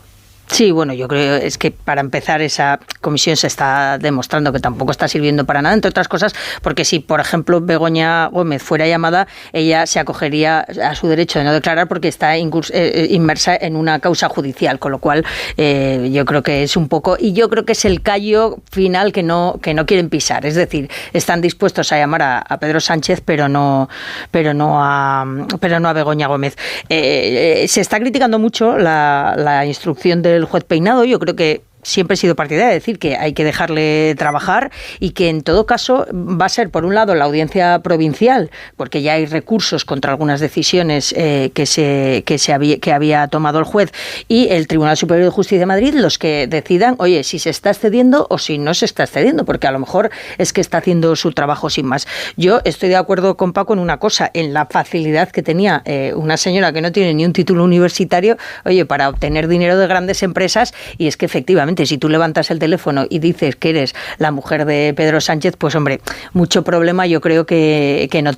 Sí, bueno, yo creo es que para empezar esa comisión se está demostrando que tampoco está sirviendo para nada, entre otras cosas, porque si, por ejemplo, Begoña Gómez fuera llamada, ella se acogería a su derecho de no declarar porque está inmersa en una causa judicial, con lo cual yo creo que es un poco, y yo creo que es el callo final que no quieren pisar, es decir, están dispuestos a llamar a Pedro Sánchez, pero no a Begoña Gómez. Se está criticando mucho la instrucción del juez Peinado. Yo creo que siempre he sido partidaria de decir que hay que dejarle trabajar y que en todo caso va a ser, por un lado, la audiencia provincial, porque ya hay recursos contra algunas decisiones que había tomado el juez, y el Tribunal Superior de Justicia de Madrid los que decidan, oye, si se está excediendo o si no se está excediendo, porque a lo mejor es que está haciendo su trabajo sin más. Yo estoy de acuerdo con Paco en una cosa, en la facilidad que tenía una señora que no tiene ni un título universitario, oye, para obtener dinero de grandes empresas, y es que efectivamente si tú levantas el teléfono y dices que eres la mujer de Pedro Sánchez, pues hombre, mucho problema yo creo que no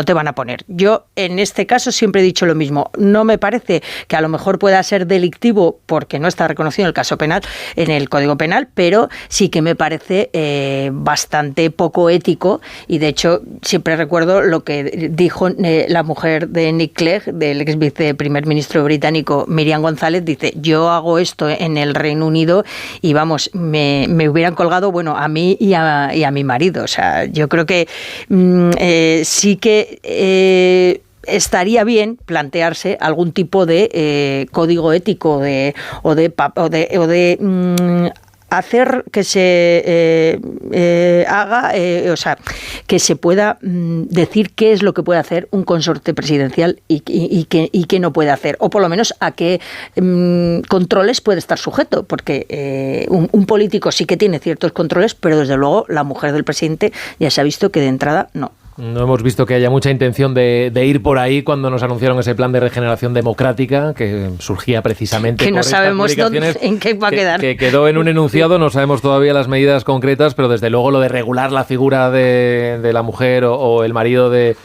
te van a poner. Yo en este caso siempre he dicho lo mismo, no me parece que a lo mejor pueda ser delictivo porque no está reconocido en el caso penal, en el Código Penal, pero sí que me parece bastante poco ético, y de hecho siempre recuerdo lo que dijo la mujer de Nick Clegg, del ex viceprimer ministro británico, Miriam González, dice, yo hago esto en el Reino Unido y vamos, me hubieran colgado, bueno, a mí y a mi marido. O sea, yo creo que sí que estaría bien plantearse algún tipo de código ético o de hacer que se haga, o sea, que se pueda decir qué es lo que puede hacer un consorte presidencial y qué no puede hacer, o por lo menos a qué controles puede estar sujeto, porque un político sí que tiene ciertos controles, pero desde luego la mujer del presidente ya se ha visto que de entrada no. No hemos visto que haya mucha intención de ir por ahí cuando nos anunciaron ese plan de regeneración democrática que surgía precisamente que por no estas sabemos publicaciones, en qué va a quedar. Que quedó en un enunciado, no sabemos todavía las medidas concretas, pero desde luego lo de regular la figura de la mujer o el marido del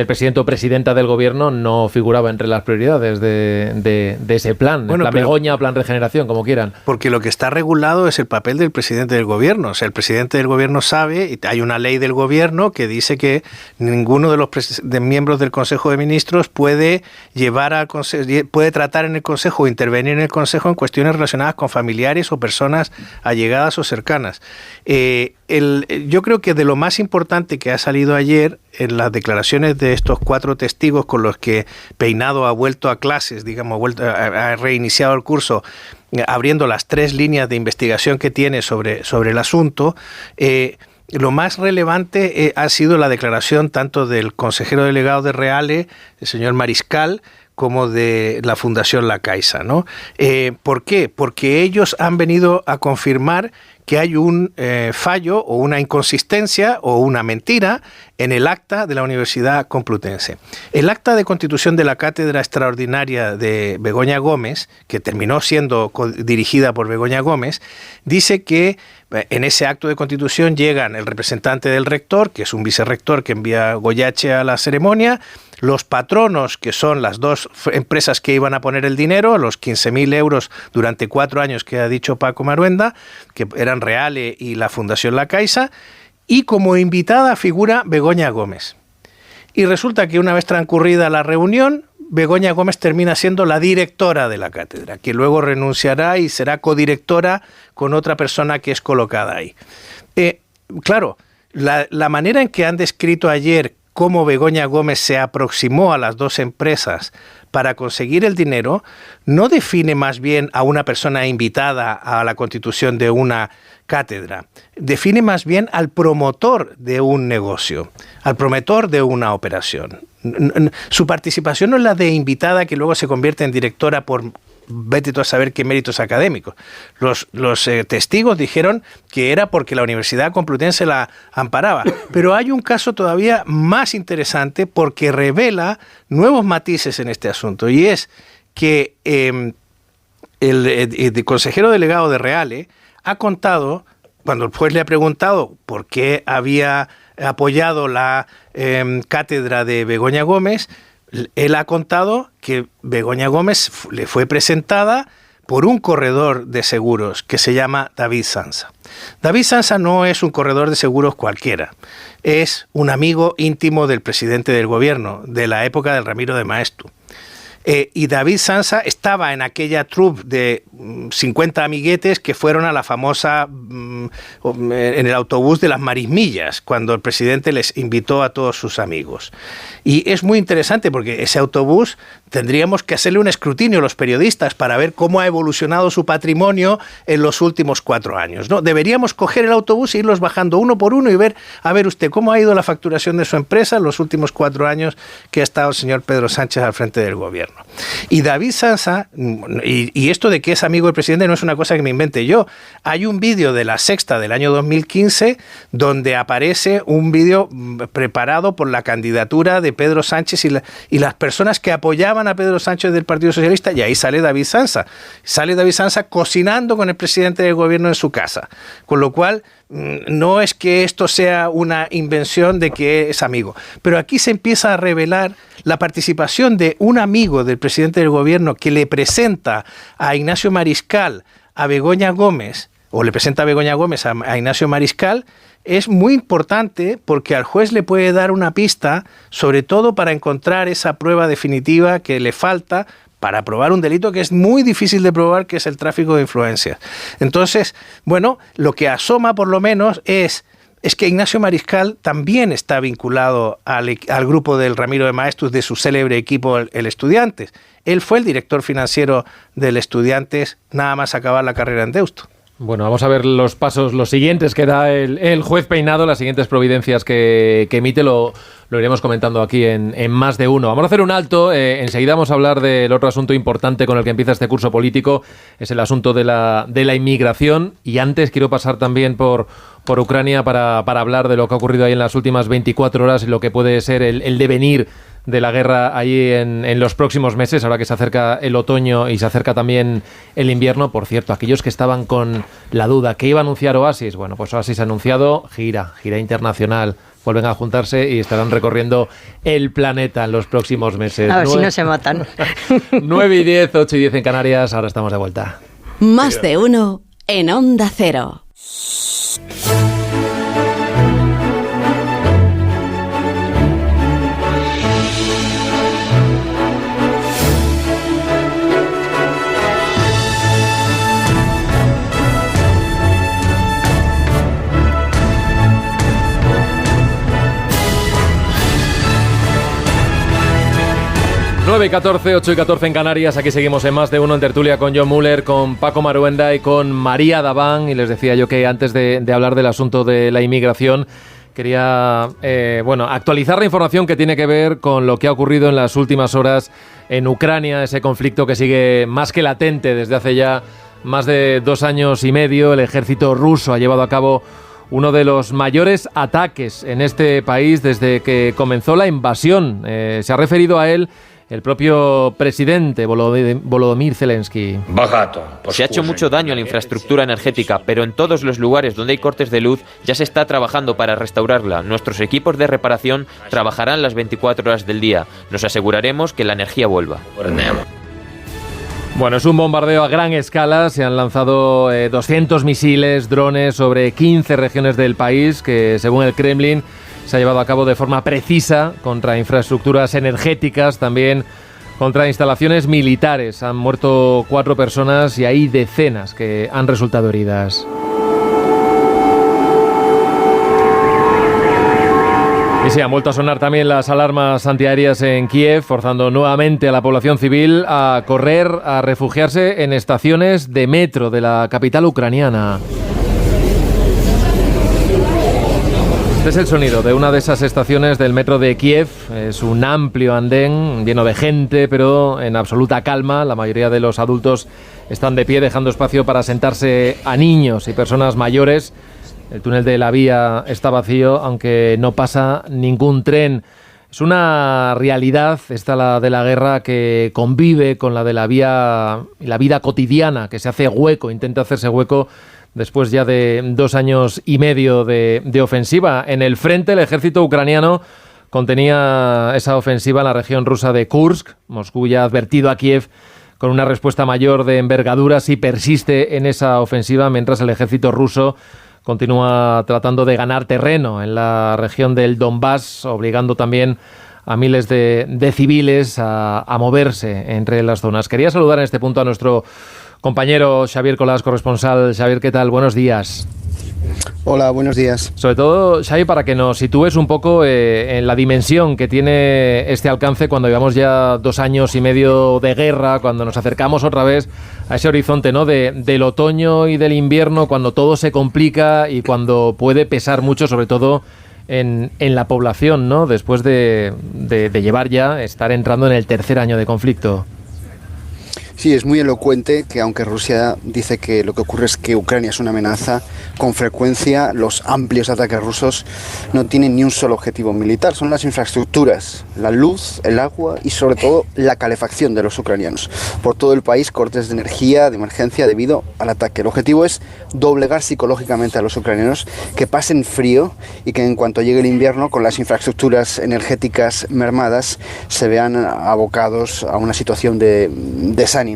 presidente o presidenta del gobierno no figuraba entre las prioridades de ese plan, bueno, plan Begoña o plan regeneración, como quieran. Porque lo que está regulado es el papel del presidente del gobierno. O sea, el presidente del gobierno sabe, y hay una ley del gobierno que dice que ninguno de los miembros del Consejo de Ministros puede puede tratar en el Consejo o intervenir en el Consejo en cuestiones relacionadas con familiares o personas allegadas o cercanas. Yo creo que de lo más importante que ha salido ayer en las declaraciones de estos 4 testigos con los que Peinado ha vuelto a clases, digamos, ha reiniciado el curso, abriendo las 3 líneas de investigación que tiene sobre el asunto, lo más relevante ha sido la declaración tanto del consejero delegado de Reale, el señor Mariscal, como de la Fundación La Caixa, ¿no? ¿Por qué? Porque ellos han venido a confirmar que hay un fallo o una inconsistencia o una mentira en el acta de la Universidad Complutense. El acta de constitución de la cátedra extraordinaria de Begoña Gómez, que terminó siendo dirigida por Begoña Gómez, dice que en ese acto de constitución llegan el representante del rector, que es un vicerrector que envía Goyache a la ceremonia, los patronos, que son las 2 empresas que iban a poner el dinero, los 15.000 euros durante 4 años que ha dicho Paco Maruenda, que eran Reale y la Fundación La Caixa, y como invitada figura Begoña Gómez. Y resulta que una vez transcurrida la reunión, Begoña Gómez termina siendo la directora de la cátedra, que luego renunciará y será codirectora con otra persona que es colocada ahí. Claro, la manera en que han descrito ayer cómo Begoña Gómez se aproximó a las 2 empresas para conseguir el dinero, no define más bien a una persona invitada a la constitución de una cátedra, define más bien al promotor de un negocio, al promotor de una operación. Su participación no es la de invitada que luego se convierte en directora por vete tú a saber qué méritos académicos. Los testigos dijeron que era porque la Universidad Complutense la amparaba. Pero hay un caso todavía más interesante porque revela nuevos matices en este asunto. Y es que el consejero delegado de Reale ha contado, cuando el juez le ha preguntado por qué había apoyado la cátedra de Begoña Gómez, él ha contado que Begoña Gómez le fue presentada por un corredor de seguros que se llama David Sansa. David Sansa no es un corredor de seguros cualquiera, es un amigo íntimo del presidente del gobierno, de la época del Ramiro de Maeztu. Y David Sansa estaba en aquella troupe de 50 amiguetes que fueron a la famosa, en el autobús de las Marismillas, cuando el presidente les invitó a todos sus amigos. Y es muy interesante porque ese autobús tendríamos que hacerle un escrutinio a los periodistas para ver cómo ha evolucionado su patrimonio en los últimos 4 años, ¿no? Deberíamos coger el autobús e irlos bajando uno por uno y ver, a ver usted, cómo ha ido la facturación de su empresa en los últimos 4 años que ha estado el señor Pedro Sánchez al frente del gobierno. Y David Sansa, y esto de que es amigo del presidente no es una cosa que me invente yo, hay un vídeo de La Sexta del año 2015 donde aparece un vídeo preparado por la candidatura de Pedro Sánchez y las personas que apoyaban a Pedro Sánchez del Partido Socialista, y ahí sale David Sansa. Sale David Sansa cocinando con el presidente del gobierno en su casa. Con lo cual, no es que esto sea una invención de que es amigo. Pero aquí se empieza a revelar la participación de un amigo del presidente del gobierno que le presenta a Ignacio Mariscal a Begoña Gómez, o le presenta a Begoña Gómez a Ignacio Mariscal. Es muy importante porque al juez le puede dar una pista, sobre todo para encontrar esa prueba definitiva que le falta para probar un delito que es muy difícil de probar, que es el tráfico de influencias. Entonces, bueno, lo que asoma por lo menos es que Ignacio Mariscal también está vinculado al grupo del Ramiro de Maeztu, de su célebre equipo, el Estudiantes. Él fue el director financiero del Estudiantes nada más acabar la carrera en Deusto. Bueno, vamos a ver los pasos, los siguientes que da el juez Peinado, las siguientes providencias que emite, lo iremos comentando aquí en Más de Uno. Vamos a hacer un alto, enseguida vamos a hablar del otro asunto importante con el que empieza este curso político, es el asunto de la inmigración, y antes quiero pasar también por Ucrania para hablar de lo que ha ocurrido ahí en las últimas 24 horas y lo que puede ser el devenir de la guerra allí en los próximos meses, ahora que se acerca el otoño y se acerca también el invierno. Por cierto, aquellos que estaban con la duda, ¿qué iba a anunciar Oasis? Bueno, pues Oasis ha anunciado gira internacional. Vuelven a juntarse y estarán recorriendo el planeta en los próximos meses. A ver si no se matan. 9 y 10, 8 y 10 en Canarias, ahora estamos de vuelta. Más de Uno en Onda Cero. Nueve y 14, 8 y 14 en Canarias, aquí seguimos en Más de Uno en tertulia con John Muller, con Paco Maruenda y con María Daván, y les decía yo que antes de hablar del asunto de la inmigración quería actualizar la información que tiene que ver con lo que ha ocurrido en las últimas horas en Ucrania, ese conflicto que sigue más que latente desde hace ya más de 2 años y medio. El ejército ruso ha llevado a cabo uno de los mayores ataques en este país desde que comenzó la invasión. Se ha referido a él el propio presidente Volodymyr Zelensky. Se ha hecho mucho daño a la infraestructura energética, pero en todos los lugares donde hay cortes de luz ya se está trabajando para restaurarla. Nuestros equipos de reparación trabajarán las 24 horas del día. Nos aseguraremos que la energía vuelva. Bueno, es un bombardeo a gran escala. Se han lanzado 200 misiles, drones sobre 15 regiones del país que, según el Kremlin, se ha llevado a cabo de forma precisa contra infraestructuras energéticas, también contra instalaciones militares. Han muerto 4 personas y hay decenas que han resultado heridas. Y sí, han vuelto a sonar también las alarmas antiaéreas en Kiev, forzando nuevamente a la población civil a correr, a refugiarse en estaciones de metro de la capital ucraniana. Este es el sonido de una de esas estaciones del metro de Kiev. Es un amplio andén lleno de gente, pero en absoluta calma. La mayoría de los adultos están de pie, dejando espacio para sentarse a niños y personas mayores. El túnel de la vía está vacío, aunque no pasa ningún tren. Es una realidad, esta la de la guerra, que convive con la de la vida cotidiana, que se hace hueco, intenta hacerse hueco después ya de 2 años y medio de ofensiva. En el frente, el ejército ucraniano contenía esa ofensiva en la región rusa de Kursk. Moscú ya ha advertido a Kiev con una respuesta mayor de envergadura si persiste en esa ofensiva, mientras el ejército ruso continúa tratando de ganar terreno en la región del Donbass, obligando también a miles de civiles a moverse entre las zonas. Quería saludar en este punto a nuestro compañero Xavier Colás, corresponsal. Xavier, ¿qué tal? Buenos días. Hola, buenos días. Sobre todo, Xavi, para que nos sitúes un poco en la dimensión que tiene este alcance cuando llevamos ya 2 años y medio de guerra, cuando nos acercamos otra vez a ese horizonte, ¿no?, del otoño y del invierno, cuando todo se complica y cuando puede pesar mucho, sobre todo en la población, ¿no?, después de llevar ya, estar entrando en el 3er año de conflicto. Sí, es muy elocuente que aunque Rusia dice que lo que ocurre es que Ucrania es una amenaza, con frecuencia los amplios ataques rusos no tienen ni un solo objetivo militar. Son las infraestructuras, la luz, el agua y sobre todo la calefacción de los ucranianos. Por todo el país, cortes de energía de emergencia debido al ataque. El objetivo es doblegar psicológicamente a los ucranianos, que pasen frío y que en cuanto llegue el invierno, con las infraestructuras energéticas mermadas, se vean abocados a una situación de desánimo.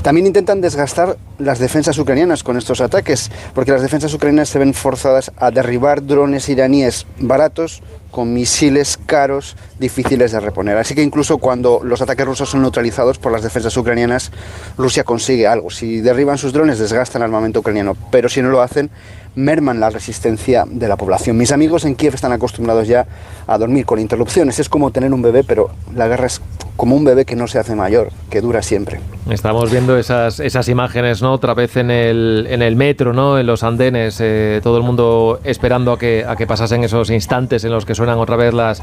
También intentan desgastar las defensas ucranianas con estos ataques, porque las defensas ucranianas se ven forzadas a derribar drones iraníes baratos con misiles caros, difíciles de reponer. Así que incluso cuando los ataques rusos son neutralizados por las defensas ucranianas, Rusia consigue algo. Si derriban sus drones, desgastan el armamento ucraniano, pero si no lo hacen, merman la resistencia de la población. Mis amigos en Kiev están acostumbrados ya a dormir con interrupciones. Es como tener un bebé, pero la guerra es como un bebé que no se hace mayor, que dura siempre. Estamos viendo esas imágenes, ¿no? Otra vez en el metro, ¿no? En los andenes, todo el mundo esperando a que pasasen esos instantes en los que suenan otra vez las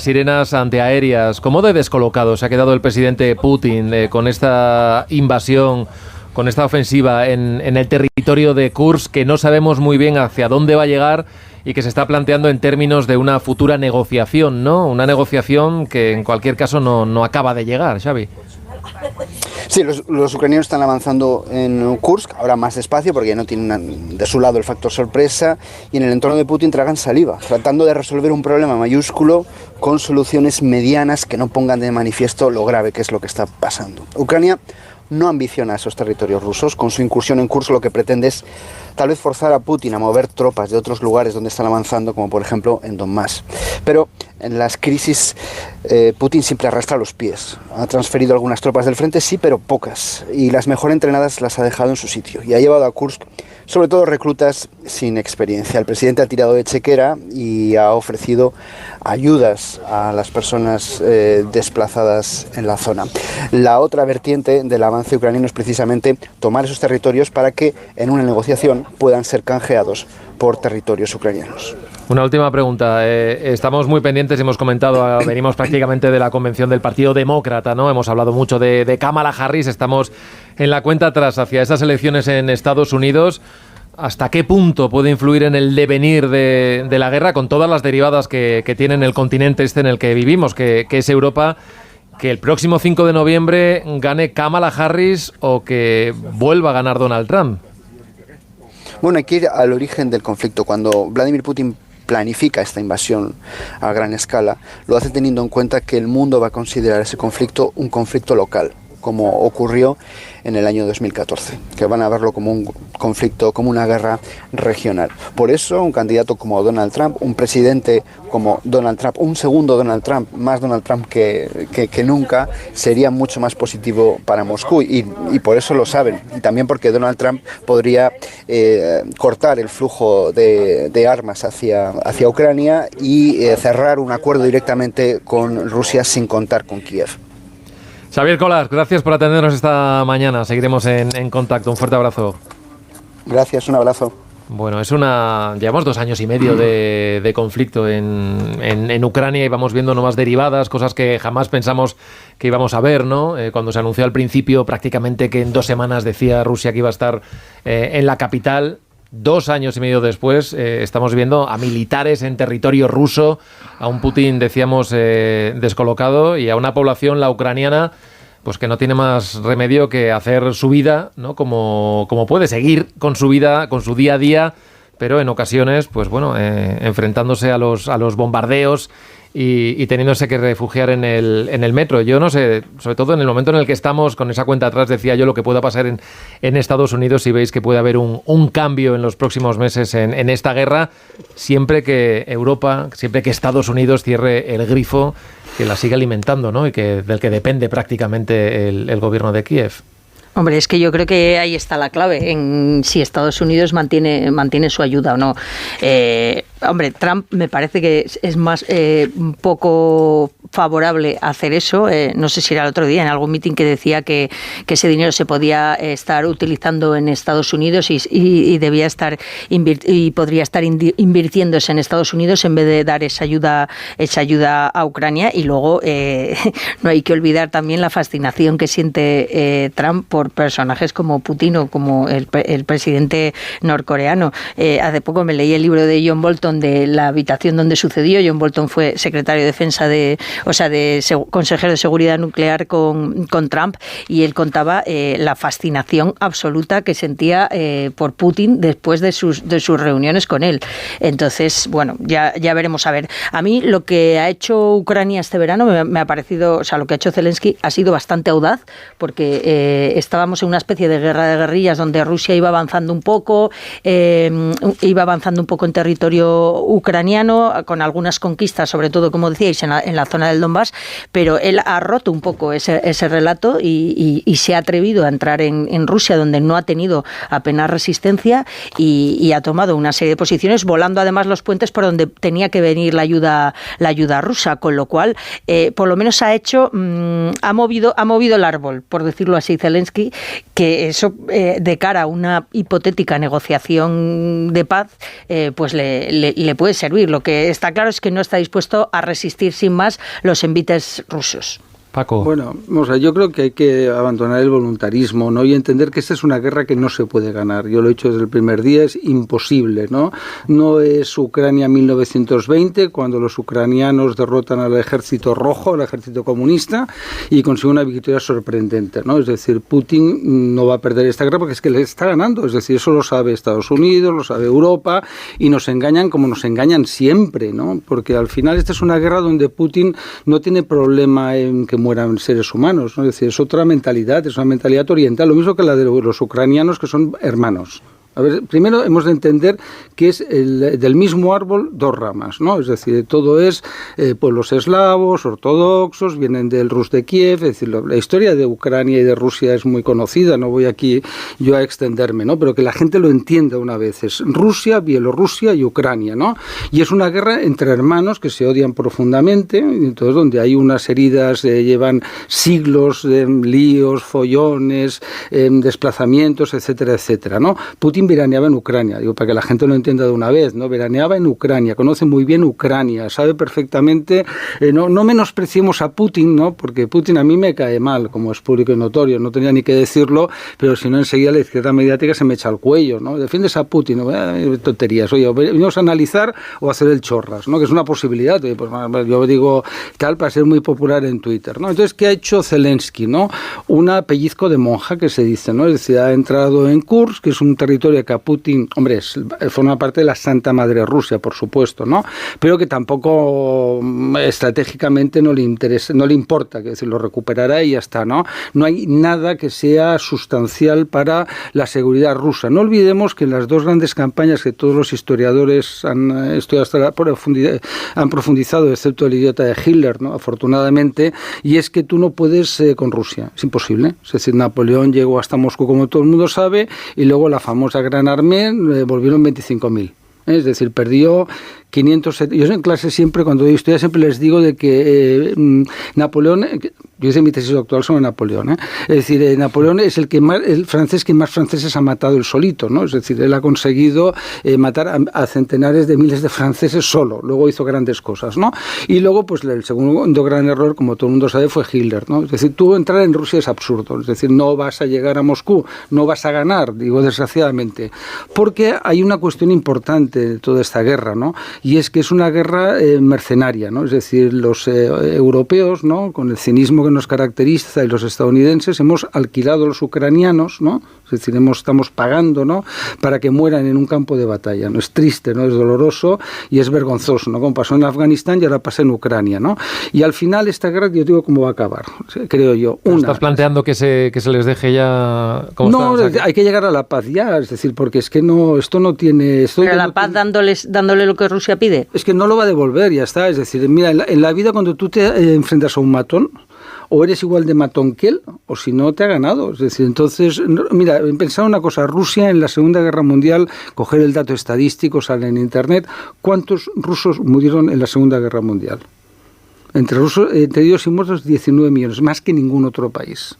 sirenas antiaéreas. ¿Cómo de descolocado se ha quedado el presidente Putin con esta invasión, con esta ofensiva en el territorio de Kursk, que no sabemos muy bien hacia dónde va a llegar y que se está planteando en términos de una futura negociación, ¿no? Una negociación que en cualquier caso no acaba de llegar, Xavi. Sí, los ucranianos están avanzando en Kursk, ahora más despacio porque ya no tienen de su lado el factor sorpresa, y en el entorno de Putin tragan saliva, tratando de resolver un problema mayúsculo con soluciones medianas que no pongan de manifiesto lo grave que es lo que está pasando. Ucrania no ambiciona esos territorios rusos. Con su incursión en Kursk lo que pretende es tal vez forzar a Putin a mover tropas de otros lugares donde están avanzando, como por ejemplo en Donbass. Pero en las crisis Putin siempre arrastra los pies. Ha transferido algunas tropas del frente, sí, pero pocas. Y las mejor entrenadas las ha dejado en su sitio. Y ha llevado a Kursk sobre todo reclutas sin experiencia. El presidente ha tirado de chequera y ha ofrecido ayudas a las personas desplazadas en la zona. La otra vertiente del avance ucraniano es precisamente tomar esos territorios para que en una negociación puedan ser canjeados por territorios ucranianos. Una última pregunta. Estamos muy pendientes, hemos comentado, venimos prácticamente de la convención del Partido Demócrata, ¿no? Hemos hablado mucho de Kamala Harris, estamos en la cuenta atrás hacia esas elecciones en Estados Unidos. ¿Hasta qué punto puede influir en el devenir de la guerra, con todas las derivadas que tiene en el continente en el que vivimos, que es Europa, que el próximo 5 de noviembre gane Kamala Harris o que vuelva a ganar Donald Trump? Bueno, hay que ir al origen del conflicto. Cuando Vladimir Putin planifica esta invasión a gran escala, lo hace teniendo en cuenta que el mundo va a considerar ese conflicto un conflicto local, como ocurrió en el año 2014, que van a verlo como un conflicto, como una guerra regional. Por eso, un candidato como Donald Trump, un presidente como Donald Trump, un segundo Donald Trump, más Donald Trump que nunca, sería mucho más positivo para Moscú, y por eso lo saben, y también porque Donald Trump podría cortar el flujo de armas hacia Ucrania y cerrar un acuerdo directamente con Rusia sin contar con Kiev. Xavier Colas, gracias por atendernos esta mañana. Seguiremos en contacto. Un fuerte abrazo. Gracias, un abrazo. Bueno, llevamos 2 años y medio de conflicto en Ucrania y vamos viendo nuevas derivadas, cosas que jamás pensamos que íbamos a ver, ¿no? Cuando se anunció al principio prácticamente que en 2 semanas decía Rusia que iba a estar en la capital. 2 años y medio después estamos viendo a militares en territorio ruso, a un Putin, decíamos, descolocado, y a una población, la ucraniana, pues que no tiene más remedio que hacer su vida, ¿no? Como puede, seguir con su vida, con su día a día, pero en ocasiones, pues bueno, enfrentándose a los bombardeos y teniéndose que refugiar en el metro. Yo no sé, sobre todo en el momento en el que estamos, con esa cuenta atrás, decía yo lo que pueda pasar en Estados Unidos, si veis que puede haber un cambio en los próximos meses en esta guerra, siempre que Europa, siempre que Estados Unidos cierre el grifo que la sigue alimentando, ¿no? Y del que depende prácticamente el gobierno de Kiev. Hombre, es que yo creo que ahí está la clave, en si Estados Unidos mantiene su ayuda o no. Hombre, Trump me parece que es más poco favorable a hacer eso. No sé si era el otro día en algún mitin que decía que ese dinero se podía estar utilizando en Estados Unidos y debía estar y podría estar invirtiéndose en Estados Unidos en vez de dar esa ayuda a Ucrania. Y luego no hay que olvidar también la fascinación que siente Trump por personajes como Putin o como el presidente norcoreano. Hace poco me leí el libro de John Bolton de la habitación donde sucedió. John Bolton fue secretario de defensa consejero de seguridad nuclear con Trump, y él contaba la fascinación absoluta que sentía por Putin después de sus reuniones con él. Entonces, bueno, ya veremos. A ver, a mí lo que ha hecho Ucrania este verano me ha parecido, o sea, lo que ha hecho Zelensky ha sido bastante audaz, porque estábamos en una especie de guerra de guerrillas donde Rusia iba avanzando un poco en territorio ucraniano, con algunas conquistas, sobre todo, como decíais, en la zona del Donbass, pero él ha roto un poco ese relato y se ha atrevido a entrar en Rusia, donde no ha tenido apenas resistencia, y ha tomado una serie de posiciones, volando además los puentes por donde tenía que venir la ayuda rusa, con lo cual por lo menos ha movido el árbol, por decirlo así, Zelensky, que eso de cara a una hipotética negociación de paz pues le puede servir. Lo que está claro es que no está dispuesto a resistir sin más los envites rusos. Paco. Bueno, yo creo que hay que abandonar el voluntarismo, ¿no? Y entender que esta es una guerra que no se puede ganar. Yo lo he dicho desde el primer día, es imposible, ¿no? No es Ucrania 1920, cuando los ucranianos derrotan al ejército rojo, al ejército comunista, y consiguen una victoria sorprendente, ¿no? Es decir, Putin no va a perder esta guerra porque es que le está ganando. Es decir, eso lo sabe Estados Unidos, lo sabe Europa, y nos engañan como nos engañan siempre, ¿no? Porque al final esta es una guerra donde Putin no tiene problema en que mueran seres humanos, ¿no? Es decir, es otra mentalidad, es una mentalidad oriental, lo mismo que la de los ucranianos, que son hermanos. A ver, primero hemos de entender que es del mismo árbol dos ramas, ¿no? Es decir, todo es pueblos eslavos, ortodoxos, vienen del Rus de Kiev, es decir, la historia de Ucrania y de Rusia es muy conocida, no voy aquí yo a extenderme, ¿no? Pero que la gente lo entienda una vez, es Rusia, Bielorrusia y Ucrania, ¿no? Y es una guerra entre hermanos que se odian profundamente, entonces donde hay unas heridas, llevan siglos de líos, follones, desplazamientos, etcétera, etcétera, ¿no? Putin veraneaba en Ucrania, digo, para que la gente lo entienda de una vez, ¿no? Veraneaba en Ucrania, conoce muy bien Ucrania, sabe perfectamente, no menospreciemos a Putin, ¿no? Porque Putin a mí me cae mal, como es público y notorio, no tenía ni que decirlo, pero si no enseguida la izquierda mediática se me echa al cuello, ¿no? Defiendes a Putin, ¿no? Tonterías, oye, venimos a analizar o a hacer el chorras, ¿no? Que es una posibilidad, oye, pues yo digo tal para ser muy popular en Twitter, ¿no? Entonces, ¿qué ha hecho Zelensky, no? Un pellizco de monja que se dice, ¿no? Es decir, ha entrado en Kursk, que es un territorio que a Putin, hombre, forma parte de la Santa Madre Rusia, por supuesto, ¿no? Pero que tampoco estratégicamente no le interesa, no le importa, que decir, lo recuperará y ya está, ¿no? No hay nada que sea sustancial para la seguridad rusa. No olvidemos que las dos grandes campañas que todos los historiadores han estudiado hasta la profundidad, han profundizado, excepto el idiota de Hitler, ¿no? Afortunadamente, y es que tú no puedes con Rusia, es imposible. Es decir, Napoleón llegó hasta Moscú, como todo el mundo sabe, y luego la famosa Gran Armée volvieron 25.000. Es decir, perdió 500... Yo en clase siempre, cuando doy historia, siempre les digo de que Napoleón... Yo hice mi tesis doctoral sobre Napoleón, ¿eh? Es decir, Napoleón es el francés que más franceses ha matado él solito, ¿no? Es decir, él ha conseguido matar a centenares de miles de franceses solo. Luego hizo grandes cosas, ¿no? Y luego, pues el segundo gran error, como todo el mundo sabe, fue Hitler, ¿no? Es decir, tú entrar en Rusia es absurdo. Es decir, no vas a llegar a Moscú, no vas a ganar, digo desgraciadamente. Porque hay una cuestión importante de toda esta guerra, ¿no? Y es que es una guerra mercenaria, ¿no? Es decir, los europeos, ¿no? Con el cinismo que nos caracteriza, y los estadounidenses hemos alquilado a los ucranianos, ¿no? Es decir, estamos pagando, ¿no? Para que mueran en un campo de batalla, ¿no? Es triste, ¿no? Es doloroso y es vergonzoso, ¿no? Como pasó en Afganistán y ahora pasa en Ucrania, ¿no? Y al final esta guerra, yo digo cómo va a acabar, creo yo. ¿Estás planteando que se les deje ya? No, hay que llegar a la paz ya, es decir, porque es que no, esto no tiene... Pero la paz dándole lo que Rusia pide. Es que no lo va a devolver, ya está. Es decir, mira, en la vida cuando tú te enfrentas a un matón, o eres igual de matón que él, o si no, te ha ganado. Es decir, entonces, mira, pensar una cosa, Rusia en la Segunda Guerra Mundial, coger el dato estadístico, sale en Internet, ¿cuántos rusos murieron en la Segunda Guerra Mundial? Entre heridos y muertos, 19 millones, más que ningún otro país.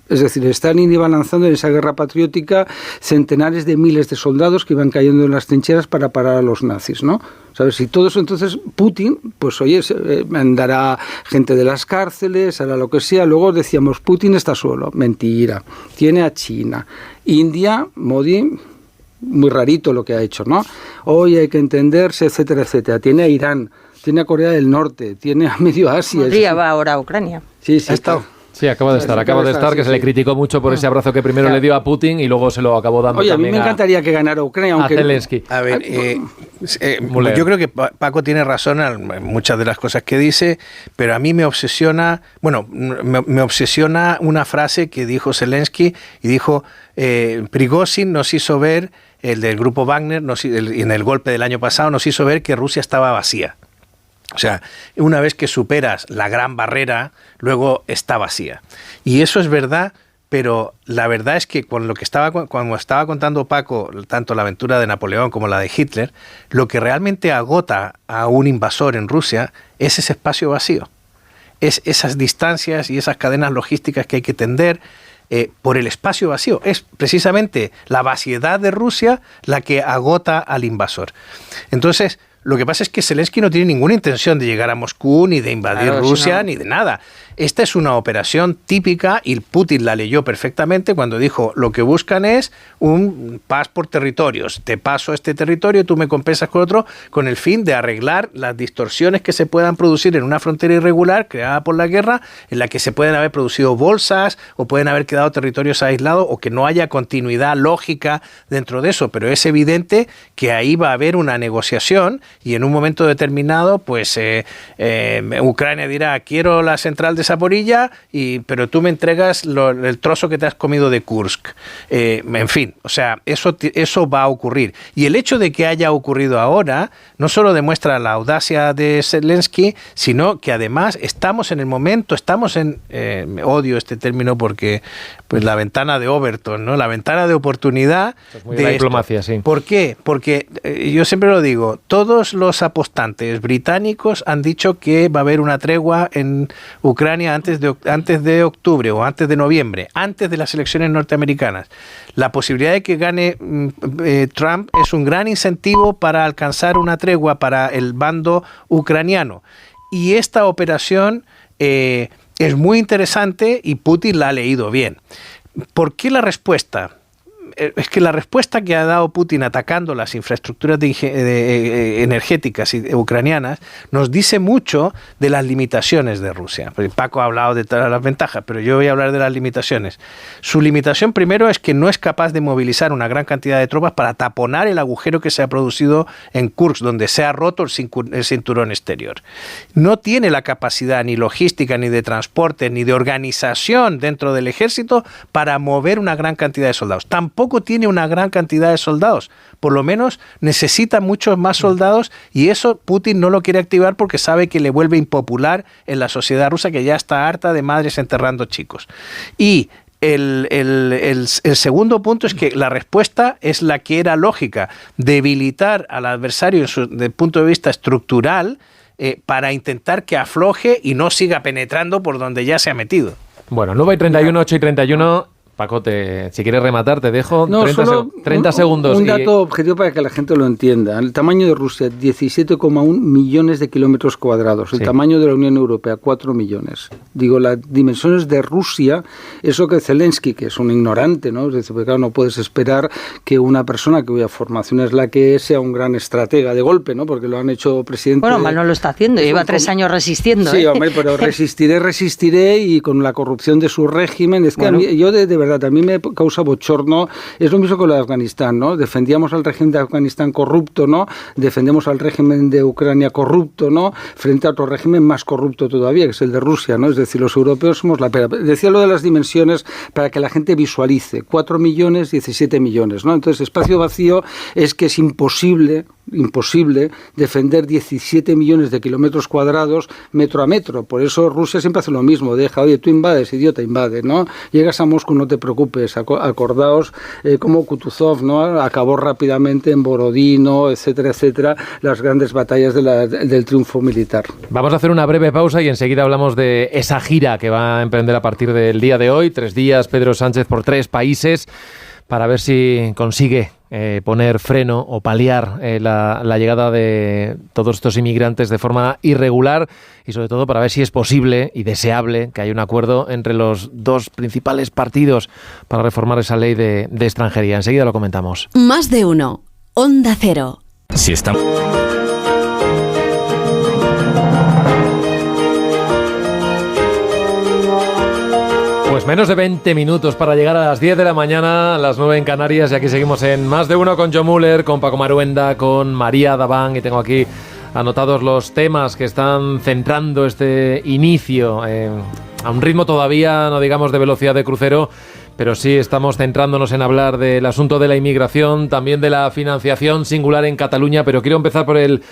Es decir, Stalin iba lanzando en esa guerra patriótica centenares de miles de soldados que iban cayendo en las trincheras para parar a los nazis, ¿no? ¿Sabes? Y todo eso, entonces, Putin, pues oye, mandará gente de las cárceles, hará lo que sea. Luego decíamos, Putin está solo. Mentira. Tiene a China. India, Modi, muy rarito lo que ha hecho, ¿no? Hoy hay que entenderse, etcétera, etcétera. Tiene a Irán, tiene a Corea del Norte, tiene a Medio Asia. Podría va ahora a Ucrania. Sí, está. Sí, acaba de estar, que se le criticó mucho por ese abrazo que primero le dio a Putin y luego se lo acabó dando también. Oye, a mí me encantaría que ganara Ucrania, aunque... A Zelensky. A ver, yo creo que Paco tiene razón en muchas de las cosas que dice, pero a mí me obsesiona, me obsesiona una frase que dijo Zelensky, y dijo, Prigozhin nos hizo ver, el del grupo Wagner, en el golpe del año pasado, nos hizo ver que Rusia estaba vacía. O sea, una vez que superas la gran barrera, luego está vacía. Y eso es verdad, pero la verdad es que cuando estaba contando Paco, tanto la aventura de Napoleón como la de Hitler, lo que realmente agota a un invasor en Rusia es ese espacio vacío. Es esas distancias y esas cadenas logísticas que hay que tender por el espacio vacío. Es precisamente la vaciedad de Rusia la que agota al invasor. Entonces, lo que pasa es que Zelensky no tiene ninguna intención de llegar a Moscú, ni de invadir Rusia, ni de nada. Esta es una operación típica y Putin la leyó perfectamente cuando dijo, lo que buscan es un paz por territorios. Te paso este territorio, tú me compensas con otro, con el fin de arreglar las distorsiones que se puedan producir en una frontera irregular creada por la guerra, en la que se pueden haber producido bolsas o pueden haber quedado territorios aislados o que no haya continuidad lógica dentro de eso. Pero es evidente que ahí va a haber una negociación y en un momento determinado, pues Ucrania dirá, quiero la central de Zaporilla, pero tú me entregas el trozo que te has comido de Kursk. En fin, o sea, eso va a ocurrir. Y el hecho de que haya ocurrido ahora no solo demuestra la audacia de Zelensky, sino que además estamos en el momento, odio este término porque pues la ventana de Overton, ¿no? La ventana de oportunidad de la diplomacia, sí. ¿Por qué? Porque yo siempre lo digo, todos los apostantes británicos han dicho que va a haber una tregua en Ucrania antes de octubre o antes de noviembre, antes de las elecciones norteamericanas. La posibilidad de que gane Trump es un gran incentivo para alcanzar una tregua para el bando ucraniano. Y esta operación es muy interesante y Putin la ha leído bien. ¿Por qué la respuesta? Es que la respuesta que ha dado Putin atacando las infraestructuras energéticas ucranianas nos dice mucho de las limitaciones de Rusia. Paco ha hablado de todas las ventajas, pero yo voy a hablar de las limitaciones. Su limitación primero es que no es capaz de movilizar una gran cantidad de tropas para taponar el agujero que se ha producido en Kursk, donde se ha roto el cinturón exterior. No tiene la capacidad ni logística, ni de transporte, ni de organización dentro del ejército para mover una gran cantidad de soldados. Tampoco tiene una gran cantidad de soldados, por lo menos necesita muchos más soldados y eso Putin no lo quiere activar porque sabe que le vuelve impopular en la sociedad rusa que ya está harta de madres enterrando chicos. Y el segundo punto es que la respuesta es la que era lógica, debilitar al adversario desde el punto de vista estructural para intentar que afloje y no siga penetrando por donde ya se ha metido. Bueno, 9:31, 8:31... Paco, si quieres rematar, te dejo 30 segundos. Un dato objetivo para que la gente lo entienda. El tamaño de Rusia, 17,1 millones de kilómetros cuadrados. El tamaño de la Unión Europea, 4 millones. Digo, las dimensiones de Rusia, eso que Zelensky, que es un ignorante, ¿no? Es decir, porque claro, no puedes esperar que una persona cuya formación es la que es sea un gran estratega de golpe, ¿no? Porque lo han hecho presidente... Bueno, mal no lo está haciendo, lleva 3 años resistiendo. Sí, hombre, pero resistiré y con la corrupción de su régimen. Es que bueno, yo de verdad, a mí me causa bochorno, es lo mismo con lo de Afganistán, ¿no? Defendíamos al régimen de Afganistán corrupto, ¿no? Defendemos al régimen de Ucrania corrupto, ¿no? Frente a otro régimen más corrupto todavía, que es el de Rusia, ¿no? Es decir, los europeos somos la pera. Decía lo de las dimensiones para que la gente visualice, 4 millones, 17 millones, ¿no? Entonces, espacio vacío es que es imposible defender 17 millones de kilómetros cuadrados metro a metro. Por eso Rusia siempre hace lo mismo, oye, tú invades, idiota, invade, ¿no? Llegas a Moscú, no te preocupes, acordaos como Kutuzov, ¿no? Acabó rápidamente en Borodino, etcétera, etcétera, las grandes batallas del triunfo militar. Vamos a hacer una breve pausa y enseguida hablamos de esa gira que va a emprender a partir del día de hoy, 3 días, Pedro Sánchez por 3 países, para ver si consigue poner freno o paliar la llegada de todos estos inmigrantes de forma irregular y sobre todo para ver si es posible y deseable que haya un acuerdo entre los 2 principales partidos para reformar esa ley de extranjería. Enseguida lo comentamos. Más de uno. Onda Cero. Si estamos... Pues menos de 20 minutos para llegar a las 10 de la mañana, a las 9 en Canarias, y aquí seguimos en Más de Uno con John Muller, con Paco Maruenda, con María Daván, y tengo aquí anotados los temas que están centrando este inicio a un ritmo todavía, no digamos de velocidad de crucero, pero sí estamos centrándonos en hablar del asunto de la inmigración, también de la financiación singular en Cataluña, pero quiero empezar por el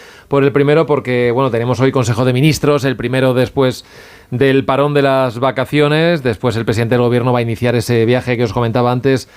primero porque, bueno, tenemos hoy Consejo de Ministros, el primero después del parón de las vacaciones. Después el presidente del gobierno va a iniciar ese viaje que os comentaba antes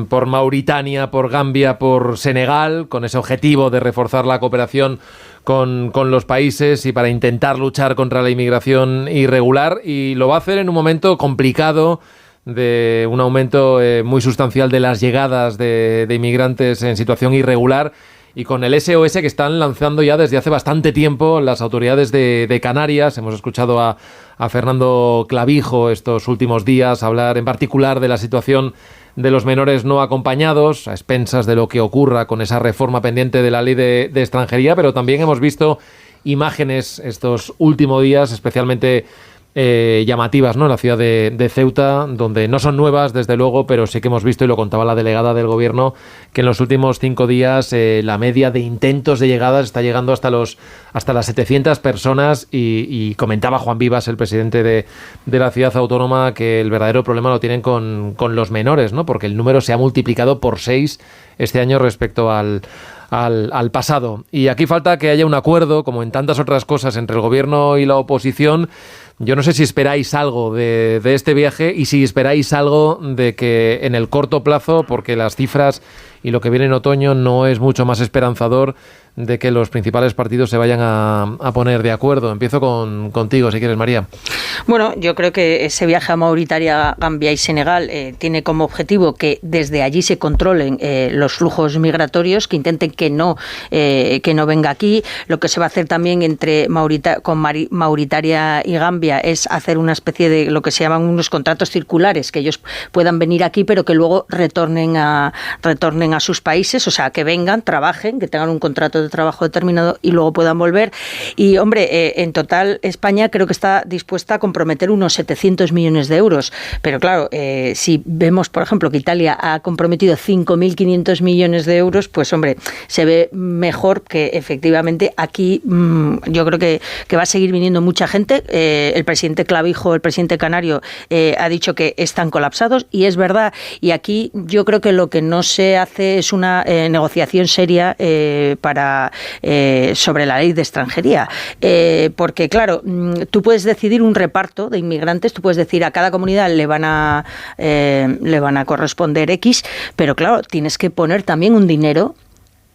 por Mauritania, por Gambia, por Senegal, con ese objetivo de reforzar la cooperación con los países y para intentar luchar contra la inmigración irregular, y lo va a hacer en un momento complicado de un aumento muy sustancial de las llegadas de inmigrantes en situación irregular, y con el SOS que están lanzando ya desde hace bastante tiempo las autoridades de Canarias. Hemos escuchado a Fernando Clavijo estos últimos días hablar en particular de la situación de los menores no acompañados, a expensas de lo que ocurra con esa reforma pendiente de la ley de extranjería, pero también hemos visto imágenes estos últimos días especialmente llamativas, ¿no? En la ciudad de Ceuta, donde no son nuevas, desde luego, pero sí que hemos visto, y lo contaba la delegada del gobierno, que en los últimos 5 días la media de intentos de llegadas está llegando hasta las 700 personas, y comentaba Juan Vivas, el presidente de la ciudad autónoma, que el verdadero problema lo tienen con los menores, ¿no? Porque el número se ha multiplicado por 6 este año respecto al pasado. Y aquí falta que haya un acuerdo, como en tantas otras cosas, entre el gobierno y la oposición. Yo no sé si esperáis algo de este viaje y si esperáis algo de que en el corto plazo, porque las cifras y lo que viene en otoño no es mucho más esperanzador, de que los principales partidos se vayan a poner de acuerdo. Empiezo contigo, si quieres, María. Bueno, yo creo que ese viaje a Mauritania, Gambia y Senegal tiene como objetivo que desde allí se controlen los flujos migratorios, que intenten que no venga aquí. Lo que se va a hacer también con Mauritania y Gambia es hacer una especie de lo que se llaman unos contratos circulares, que ellos puedan venir aquí, pero que luego retornen a sus países, o sea, que vengan, trabajen, que tengan un contrato de trabajo determinado y luego puedan volver. Y, hombre, en total España creo que está dispuesta a comprometer unos 700 millones de euros. Pero claro, si vemos, por ejemplo, que Italia ha comprometido 5.500 millones de euros, pues, hombre, se ve mejor que efectivamente aquí yo creo que va a seguir viniendo mucha gente. El presidente Clavijo, el presidente canario, ha dicho que están colapsados, y es verdad. Y aquí yo creo que lo que no se hace es una negociación seria sobre la ley de extranjería, porque claro, tú puedes decidir un reparto de inmigrantes, tú puedes decir a cada comunidad le van a corresponder X, pero claro, tienes que poner también un dinero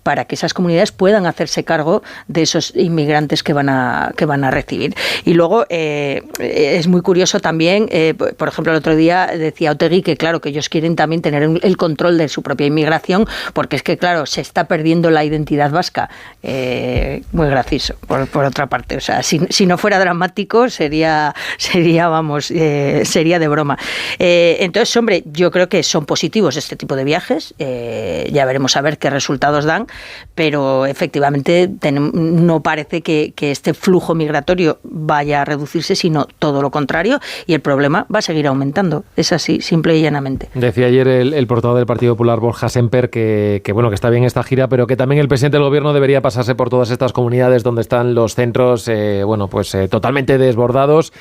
para que esas comunidades puedan hacerse cargo de esos inmigrantes que van a recibir. Y luego es muy curioso también, por ejemplo, el otro día decía Otegi que claro, que ellos quieren también tener el control de su propia inmigración, porque es que claro, se está perdiendo la identidad vasca. Muy gracioso, por otra parte. O sea, si no fuera dramático, sería de broma. Entonces, hombre, yo creo que son positivos este tipo de viajes. Ya veremos a ver qué resultados dan, pero efectivamente no parece que este flujo migratorio vaya a reducirse, sino todo lo contrario, y el problema va a seguir aumentando. Es así, simple y llanamente. Decía ayer el portavoz del Partido Popular, Borja Semper, que bueno, que está bien esta gira, pero que también el presidente del gobierno debería pasarse por todas estas comunidades donde están los centros totalmente desbordados.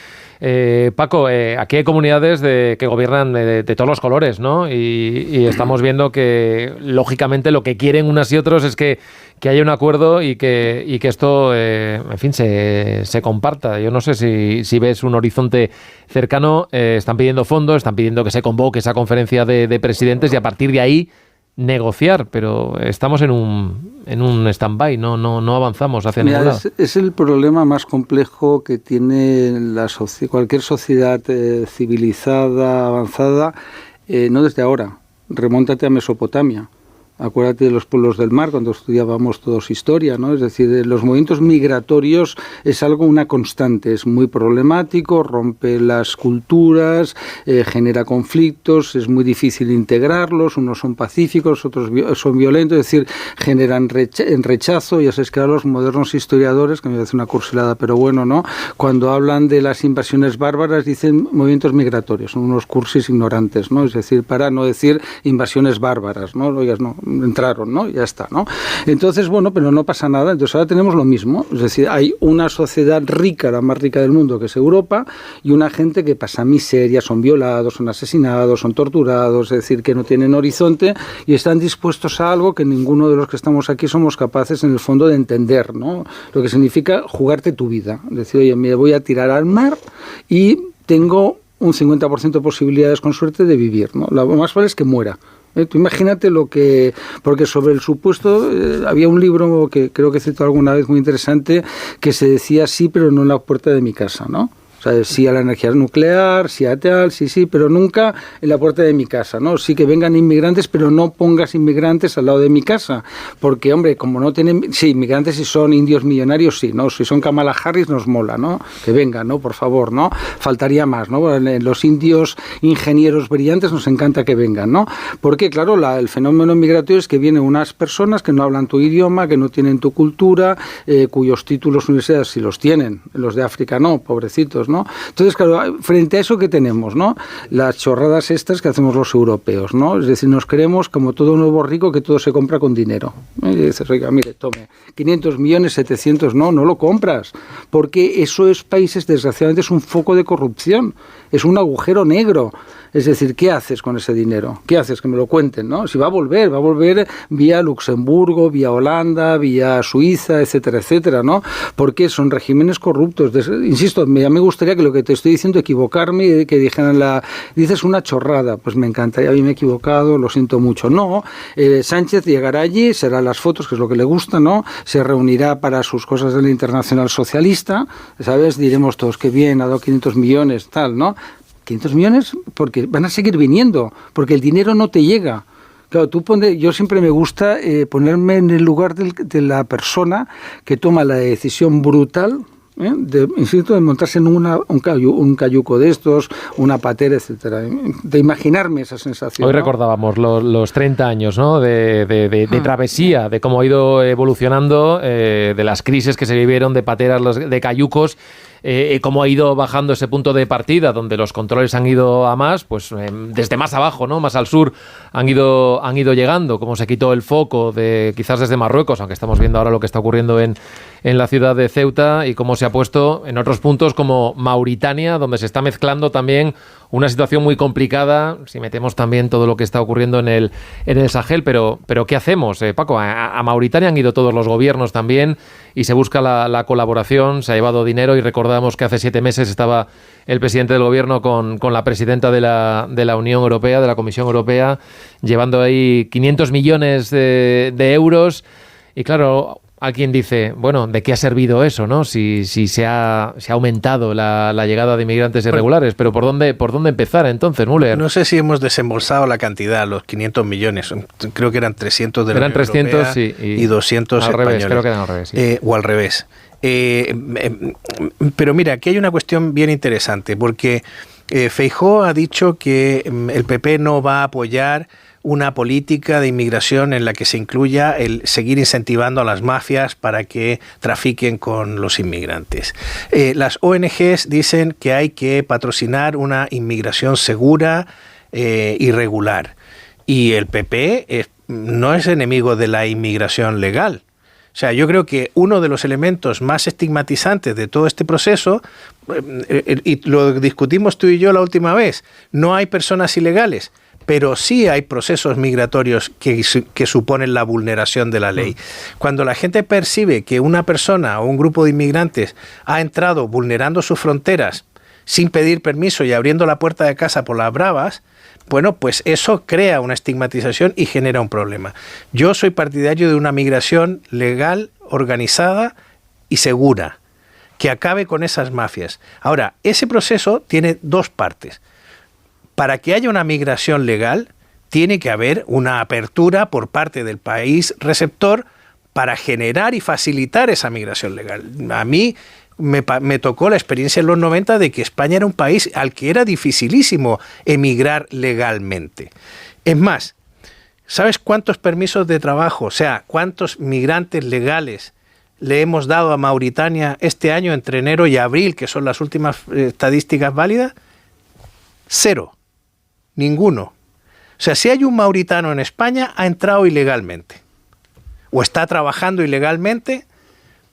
Paco, aquí hay comunidades que gobiernan de todos los colores, ¿no? Y estamos viendo que, lógicamente, lo que quieren unas y otros es que haya un acuerdo y que esto, en fin, se comparta. Yo no sé si ves un horizonte cercano. Están pidiendo fondos, están pidiendo que se convoque esa conferencia de presidentes y a partir de ahí negociar, pero estamos en un stand-by, no avanzamos hacia ningún lado. Es el problema más complejo que tiene cualquier sociedad civilizada, avanzada, no desde ahora. Remóntate a Mesopotamia. Acuérdate de los pueblos del mar cuando estudiábamos todos historia, ¿no? Es decir, los movimientos migratorios es una constante, es muy problemático, rompe las culturas, genera conflictos, es muy difícil integrarlos, unos son pacíficos, otros son violentos, es decir, generan rechazo. Ya sabes que ahora los modernos historiadores, que me parece una cursilada, pero bueno, ¿no? Cuando hablan de las invasiones bárbaras dicen movimientos migratorios, son unos cursis ignorantes, ¿no? Es decir, para no decir invasiones bárbaras, ¿no? Oigas, no. entraron, ¿no? Ya está, ¿no? Entonces, bueno, pero no pasa nada. Entonces ahora tenemos lo mismo. Es decir, hay una sociedad rica, la más rica del mundo, que es Europa, y una gente que pasa miseria, son violados, son asesinados, son torturados, es decir, que no tienen horizonte y están dispuestos a algo que ninguno de los que estamos aquí somos capaces, en el fondo, de entender, ¿no? Lo que significa jugarte tu vida. Es decir, oye, me voy a tirar al mar y tengo un 50% de posibilidades, con suerte, de vivir, ¿no? Lo más probable es que muera. Tú imagínate lo que... Porque sobre el supuesto había un libro que creo que citó alguna vez muy interesante, que se decía sí, pero no en la puerta de mi casa, ¿no? O sea, sí a la energía nuclear, sí a tal, sí, pero nunca en la puerta de mi casa, ¿no? Sí que vengan inmigrantes, pero no pongas inmigrantes al lado de mi casa, porque, hombre, como no tienen... Sí, inmigrantes si son indios millonarios, sí, ¿no? Si son Kamala Harris nos mola, ¿no? Que vengan, ¿no? Por favor, ¿no? Faltaría más, ¿no? Los indios ingenieros brillantes nos encanta que vengan, ¿no? Porque, claro, el fenómeno migratorio es que vienen unas personas que no hablan tu idioma, que no tienen tu cultura, cuyos títulos universitarios sí los tienen, los de África no, pobrecitos, ¿no? Entonces, claro, frente a eso, ¿qué tenemos, no? Las chorradas estas que hacemos los europeos, ¿no? Es decir, nos creemos como todo nuevo rico, que todo se compra con dinero. Y dices, oiga, mire, tome, 500 millones, 700, no lo compras, porque eso es países, desgraciadamente, es un foco de corrupción, es un agujero negro. Es decir, ¿qué haces con ese dinero? ¿Qué haces? Que me lo cuenten, ¿no? Si va a volver vía Luxemburgo, vía Holanda, vía Suiza, etcétera, etcétera, ¿no? Porque son regímenes corruptos. Insisto, ya me gustaría que lo que te estoy diciendo, equivocarme, que dijeran dices una chorrada, pues me encantaría, a mí me he equivocado, lo siento mucho. No, Sánchez llegará allí, será las fotos, que es lo que le gusta, ¿no? Se reunirá para sus cosas de la Internacional Socialista, ¿sabes? Diremos todos, qué bien, ha dado 500 millones, tal, ¿no? 500 millones porque van a seguir viniendo, porque el dinero no te llega. Claro, yo siempre me gusta ponerme en el lugar de la persona que toma la decisión brutal, de montarse en un cayuco de estos, una patera, etcétera, de imaginarme esa sensación. Hoy, ¿no? Recordábamos los 30 años, ¿no? de travesía, de cómo ha ido evolucionando, de las crisis que se vivieron, de pateras, de cayucos, cómo ha ido bajando ese punto de partida, donde los controles han ido a más, pues desde más abajo, ¿no? Más al sur han ido llegando, cómo se quitó el foco quizás desde Marruecos, aunque estamos viendo ahora lo que está ocurriendo en la ciudad de Ceuta, y cómo se ha puesto en otros puntos como Mauritania, donde se está mezclando también una situación muy complicada, si metemos también todo lo que está ocurriendo en el Sahel, pero ¿qué hacemos, Paco? A Mauritania han ido todos los gobiernos también, y se busca la colaboración, se ha llevado dinero, y recordamos que hace 7 meses estaba el presidente del gobierno con la presidenta de la Unión Europea, de la Comisión Europea, llevando ahí 500 millones de euros, y claro, alguien dice, bueno, ¿de qué ha servido eso, no? Si se ha aumentado la llegada de inmigrantes irregulares, pero ¿por dónde empezar entonces, Müller? No sé si hemos desembolsado la cantidad, los 500 millones, creo que eran 300 de la Unión Europea, sí, y 200 al españoles. Revés, creo que eran al revés, sí. O al revés. Pero mira, aquí hay una cuestión bien interesante, porque Feijóo ha dicho que el PP no va a apoyar una política de inmigración en la que se incluya el seguir incentivando a las mafias para que trafiquen con los inmigrantes. Las ONGs dicen que hay que patrocinar una inmigración segura y regular. Y el PP no es enemigo de la inmigración legal. O sea, yo creo que uno de los elementos más estigmatizantes de todo este proceso, y lo discutimos tú y yo la última vez, no hay personas ilegales, pero sí hay procesos migratorios que suponen la vulneración de la ley. Cuando la gente percibe que una persona o un grupo de inmigrantes ha entrado vulnerando sus fronteras sin pedir permiso y abriendo la puerta de casa por las bravas, bueno, pues eso crea una estigmatización y genera un problema. Yo soy partidario de una migración legal, organizada y segura, que acabe con esas mafias. Ahora, ese proceso tiene 2 partes. Para que haya una migración legal, tiene que haber una apertura por parte del país receptor para generar y facilitar esa migración legal. A mí me tocó la experiencia en los 90 de que España era un país al que era dificilísimo emigrar legalmente. Es más, ¿sabes cuántos permisos de trabajo, o sea, cuántos migrantes legales le hemos dado a Mauritania este año entre enero y abril, que son las últimas estadísticas válidas? 0. Ninguno. O sea, si hay un mauritano en España, ha entrado ilegalmente o está trabajando ilegalmente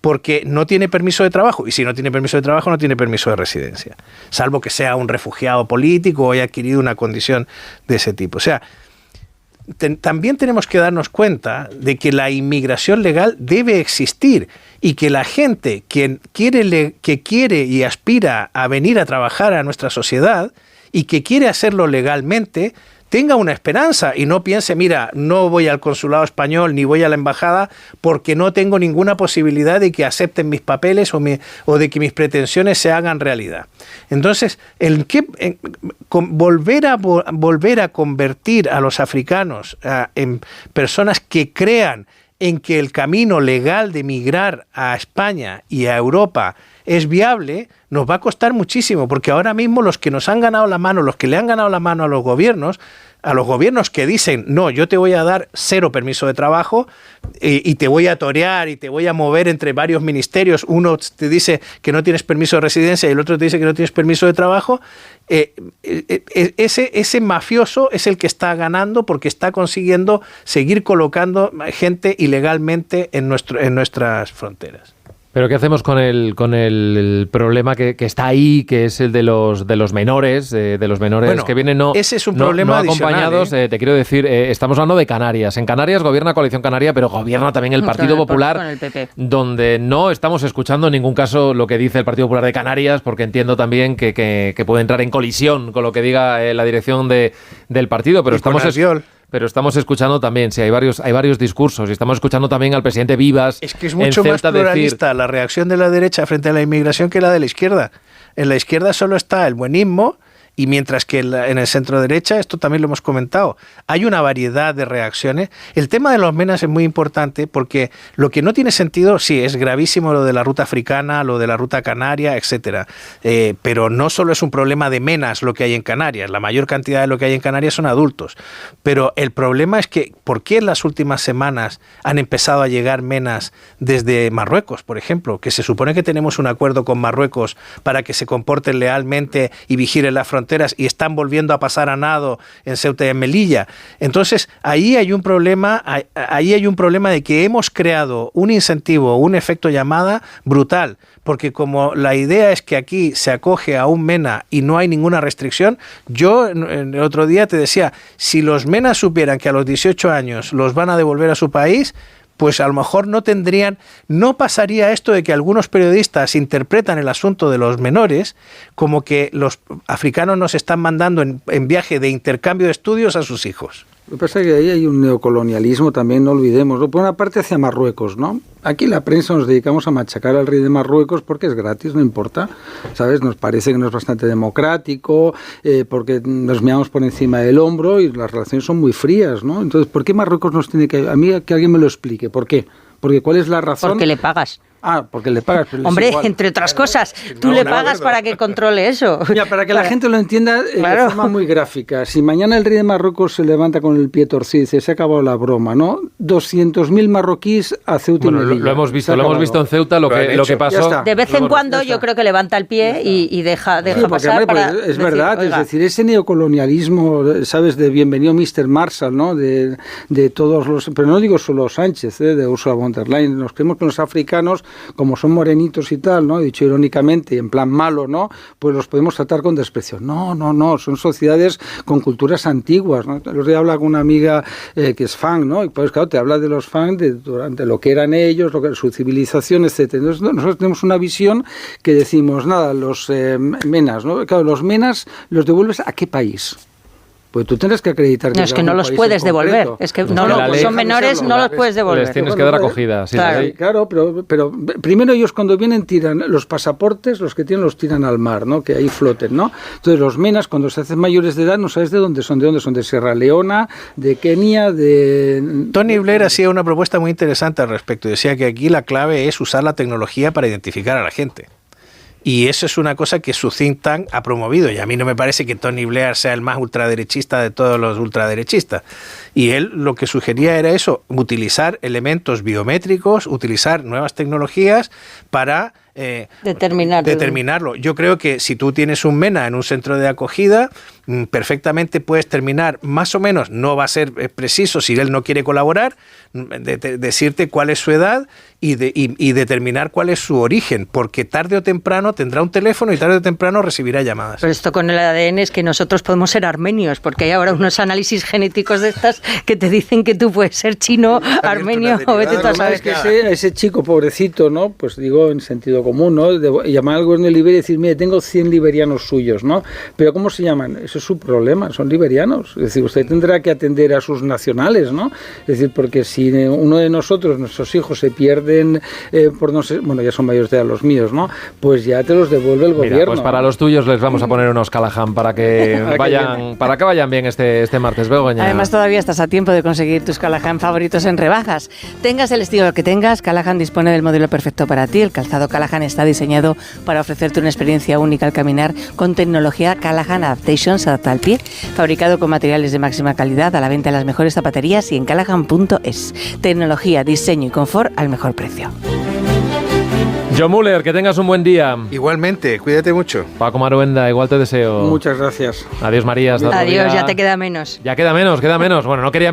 porque no tiene permiso de trabajo, y si no tiene permiso de trabajo no tiene permiso de residencia, salvo que sea un refugiado político o haya adquirido una condición de ese tipo. O sea, también tenemos que darnos cuenta de que la inmigración legal debe existir y que la gente que quiere y aspira a venir a trabajar a nuestra sociedad y que quiere hacerlo legalmente tenga una esperanza y no piense, mira, no voy al consulado español ni voy a la embajada porque no tengo ninguna posibilidad de que acepten mis papeles o de que mis pretensiones se hagan realidad. Entonces, volver a convertir a los africanos en personas que crean en que el camino legal de migrar a España y a Europa es viable, nos va a costar muchísimo, porque ahora mismo los que nos han ganado la mano, los que le han ganado la mano a los gobiernos que dicen, no, yo te voy a dar 0 permiso de trabajo y te voy a torear y te voy a mover entre varios ministerios, uno te dice que no tienes permiso de residencia y el otro te dice que no tienes permiso de trabajo, ese mafioso es el que está ganando porque está consiguiendo seguir colocando gente ilegalmente en nuestras fronteras. Pero ¿qué hacemos con el problema que está ahí, que es el de los menores, bueno, que vienen ese es un problema acompañados? Te quiero decir, estamos hablando de Canarias. En Canarias gobierna Coalición Canaria, pero gobierna también el Partido Popular, con el PP. Donde no estamos escuchando en ningún caso lo que dice el Partido Popular de Canarias, porque entiendo también que puede entrar en colisión con lo que diga la dirección del partido, pero estamos escuchando también, sí, hay varios discursos, y estamos escuchando también al presidente Vivas. Es que es mucho más pluralista la reacción de la derecha frente a la inmigración que la de la izquierda. En la izquierda solo está el buenismo, y mientras que en el centro derecha, esto también lo hemos comentado, hay una variedad de reacciones. El tema de los MENAs es muy importante porque lo que no tiene sentido, sí, es gravísimo lo de la ruta africana, lo de la ruta canaria, etcétera. Pero no solo es un problema de MENAs lo que hay en Canarias, la mayor cantidad de lo que hay en Canarias son adultos. Pero el problema es que, ¿por qué en las últimas semanas han empezado a llegar MENAs desde Marruecos, por ejemplo? Que se supone que tenemos un acuerdo con Marruecos para que se comporten lealmente y vigilen la frontera, y están volviendo a pasar a nado en Ceuta y en Melilla. Entonces, ahí hay un problema de que hemos creado un incentivo, un efecto llamada brutal, porque como la idea es que aquí se acoge a un MENA y no hay ninguna restricción, yo el otro día te decía, si los MENAs supieran que a los 18 años los van a devolver a su país, pues a lo mejor no pasaría esto de que algunos periodistas interpretan el asunto de los menores como que los africanos nos están mandando en viaje de intercambio de estudios a sus hijos. Lo que pasa es que ahí hay un neocolonialismo también, no olvidemos, ¿no? Por una parte hacia Marruecos, ¿no? Aquí la prensa nos dedicamos a machacar al rey de Marruecos porque es gratis, no importa, ¿sabes? Nos parece que no es bastante democrático, porque nos miramos por encima del hombro y las relaciones son muy frías, ¿no? Entonces, ¿por qué Marruecos nos tiene que... A mí que alguien me lo explique, ¿por qué? Porque ¿cuál es la razón? Porque le pagas. Ah, porque le pagas. Pero hombre, entre otras cosas, tú le pagas para que controle eso. Ya, para que la gente lo entienda de forma muy gráfica. Si mañana el rey de Marruecos se levanta con el pie torcido y dice, se ha acabado la broma, ¿no? 200.000 marroquíes a Ceuta y Melilla. Lo hemos visto en Ceuta, lo que pasó. De vez en cuando yo creo que levanta el pie y deja pasar. Hombre, es verdad, oiga, es decir, ese neocolonialismo, ¿sabes? De bienvenido Mr. Marshall, ¿no? De todos los... Pero no digo solo Sánchez, de Ursula von der Leyen. Nos creemos que los africanos, como son morenitos y tal, ¿no? Dicho irónicamente, en plan malo, ¿no? Pues los podemos tratar con desprecio. No, son sociedades con culturas antiguas, ¿no? El otro día habla con una amiga que es fan, ¿no? Y pues claro, te habla de los fan durante lo que eran ellos, su civilización, etcétera. Entonces nosotros tenemos una visión que decimos, nada, los menas, ¿no? Claro, los menas los devuelves ¿a qué país? Pues tú tienes que acreditar que... No, es que no los puedes devolver. Es que son menores, no los puedes devolver. Les tienes que dar acogida. Sí, claro, pero primero ellos cuando vienen tiran los pasaportes, los que tienen los tiran al mar, ¿no? Que ahí floten, ¿no? Entonces los menas cuando se hacen mayores de edad no sabes de dónde son, de Sierra Leona, de Kenia, de... Tony Blair hacía una propuesta muy interesante al respecto. Decía que aquí la clave es usar la tecnología para identificar a la gente. Y eso es una cosa que su think tank ha promovido. Y a mí no me parece que Tony Blair sea el más ultraderechista de todos los ultraderechistas. Y él lo que sugería era eso, utilizar elementos biométricos, utilizar nuevas tecnologías para determinarlo. Yo creo que si tú tienes un MENA en un centro de acogida, perfectamente puedes terminar, más o menos, no va a ser preciso si él no quiere colaborar, decirte cuál es su edad y determinar cuál es su origen, porque tarde o temprano tendrá un teléfono y tarde o temprano recibirá llamadas. Pero esto con el ADN es que nosotros podemos ser armenios, porque hay ahora unos análisis genéticos de estas que te dicen que tú puedes ser chino, armenio o vete tú a saber. Es que ese chico pobrecito, ¿no? Pues digo en sentido común, ¿no? De llamar al gobierno de Liberia y decir, mire, tengo 100 liberianos suyos, ¿no? Pero ¿cómo se llaman? Eso es su problema, son liberianos. Es decir, usted tendrá que atender a sus nacionales, ¿no? Es decir, porque si uno de nosotros, nuestros hijos, se pierden por no sé, bueno, ya son mayores de edad los míos, ¿no? Pues ya te los devuelve el gobierno. Pues para los tuyos les vamos a poner unos Callahan para que vayan bien este martes, Begoña. Además, todavía estás a tiempo de conseguir tus Callahan favoritos en rebajas. Tengas el estilo que tengas, Callahan dispone del modelo perfecto para ti. El calzado Callahan está diseñado para ofrecerte una experiencia única al caminar con tecnología Callahan Adaptation, se adapta al pie, fabricado con materiales de máxima calidad, a la venta en las mejores zapaterías y en callahan.es. Tecnología, diseño y confort al mejor precio. John Muller, que tengas un buen día. Igualmente, cuídate mucho. Paco Maruenda, igual te deseo. Muchas gracias. Adiós, María. Hasta otro día. Adiós, ya te queda menos. Ya queda menos. Bueno, no quería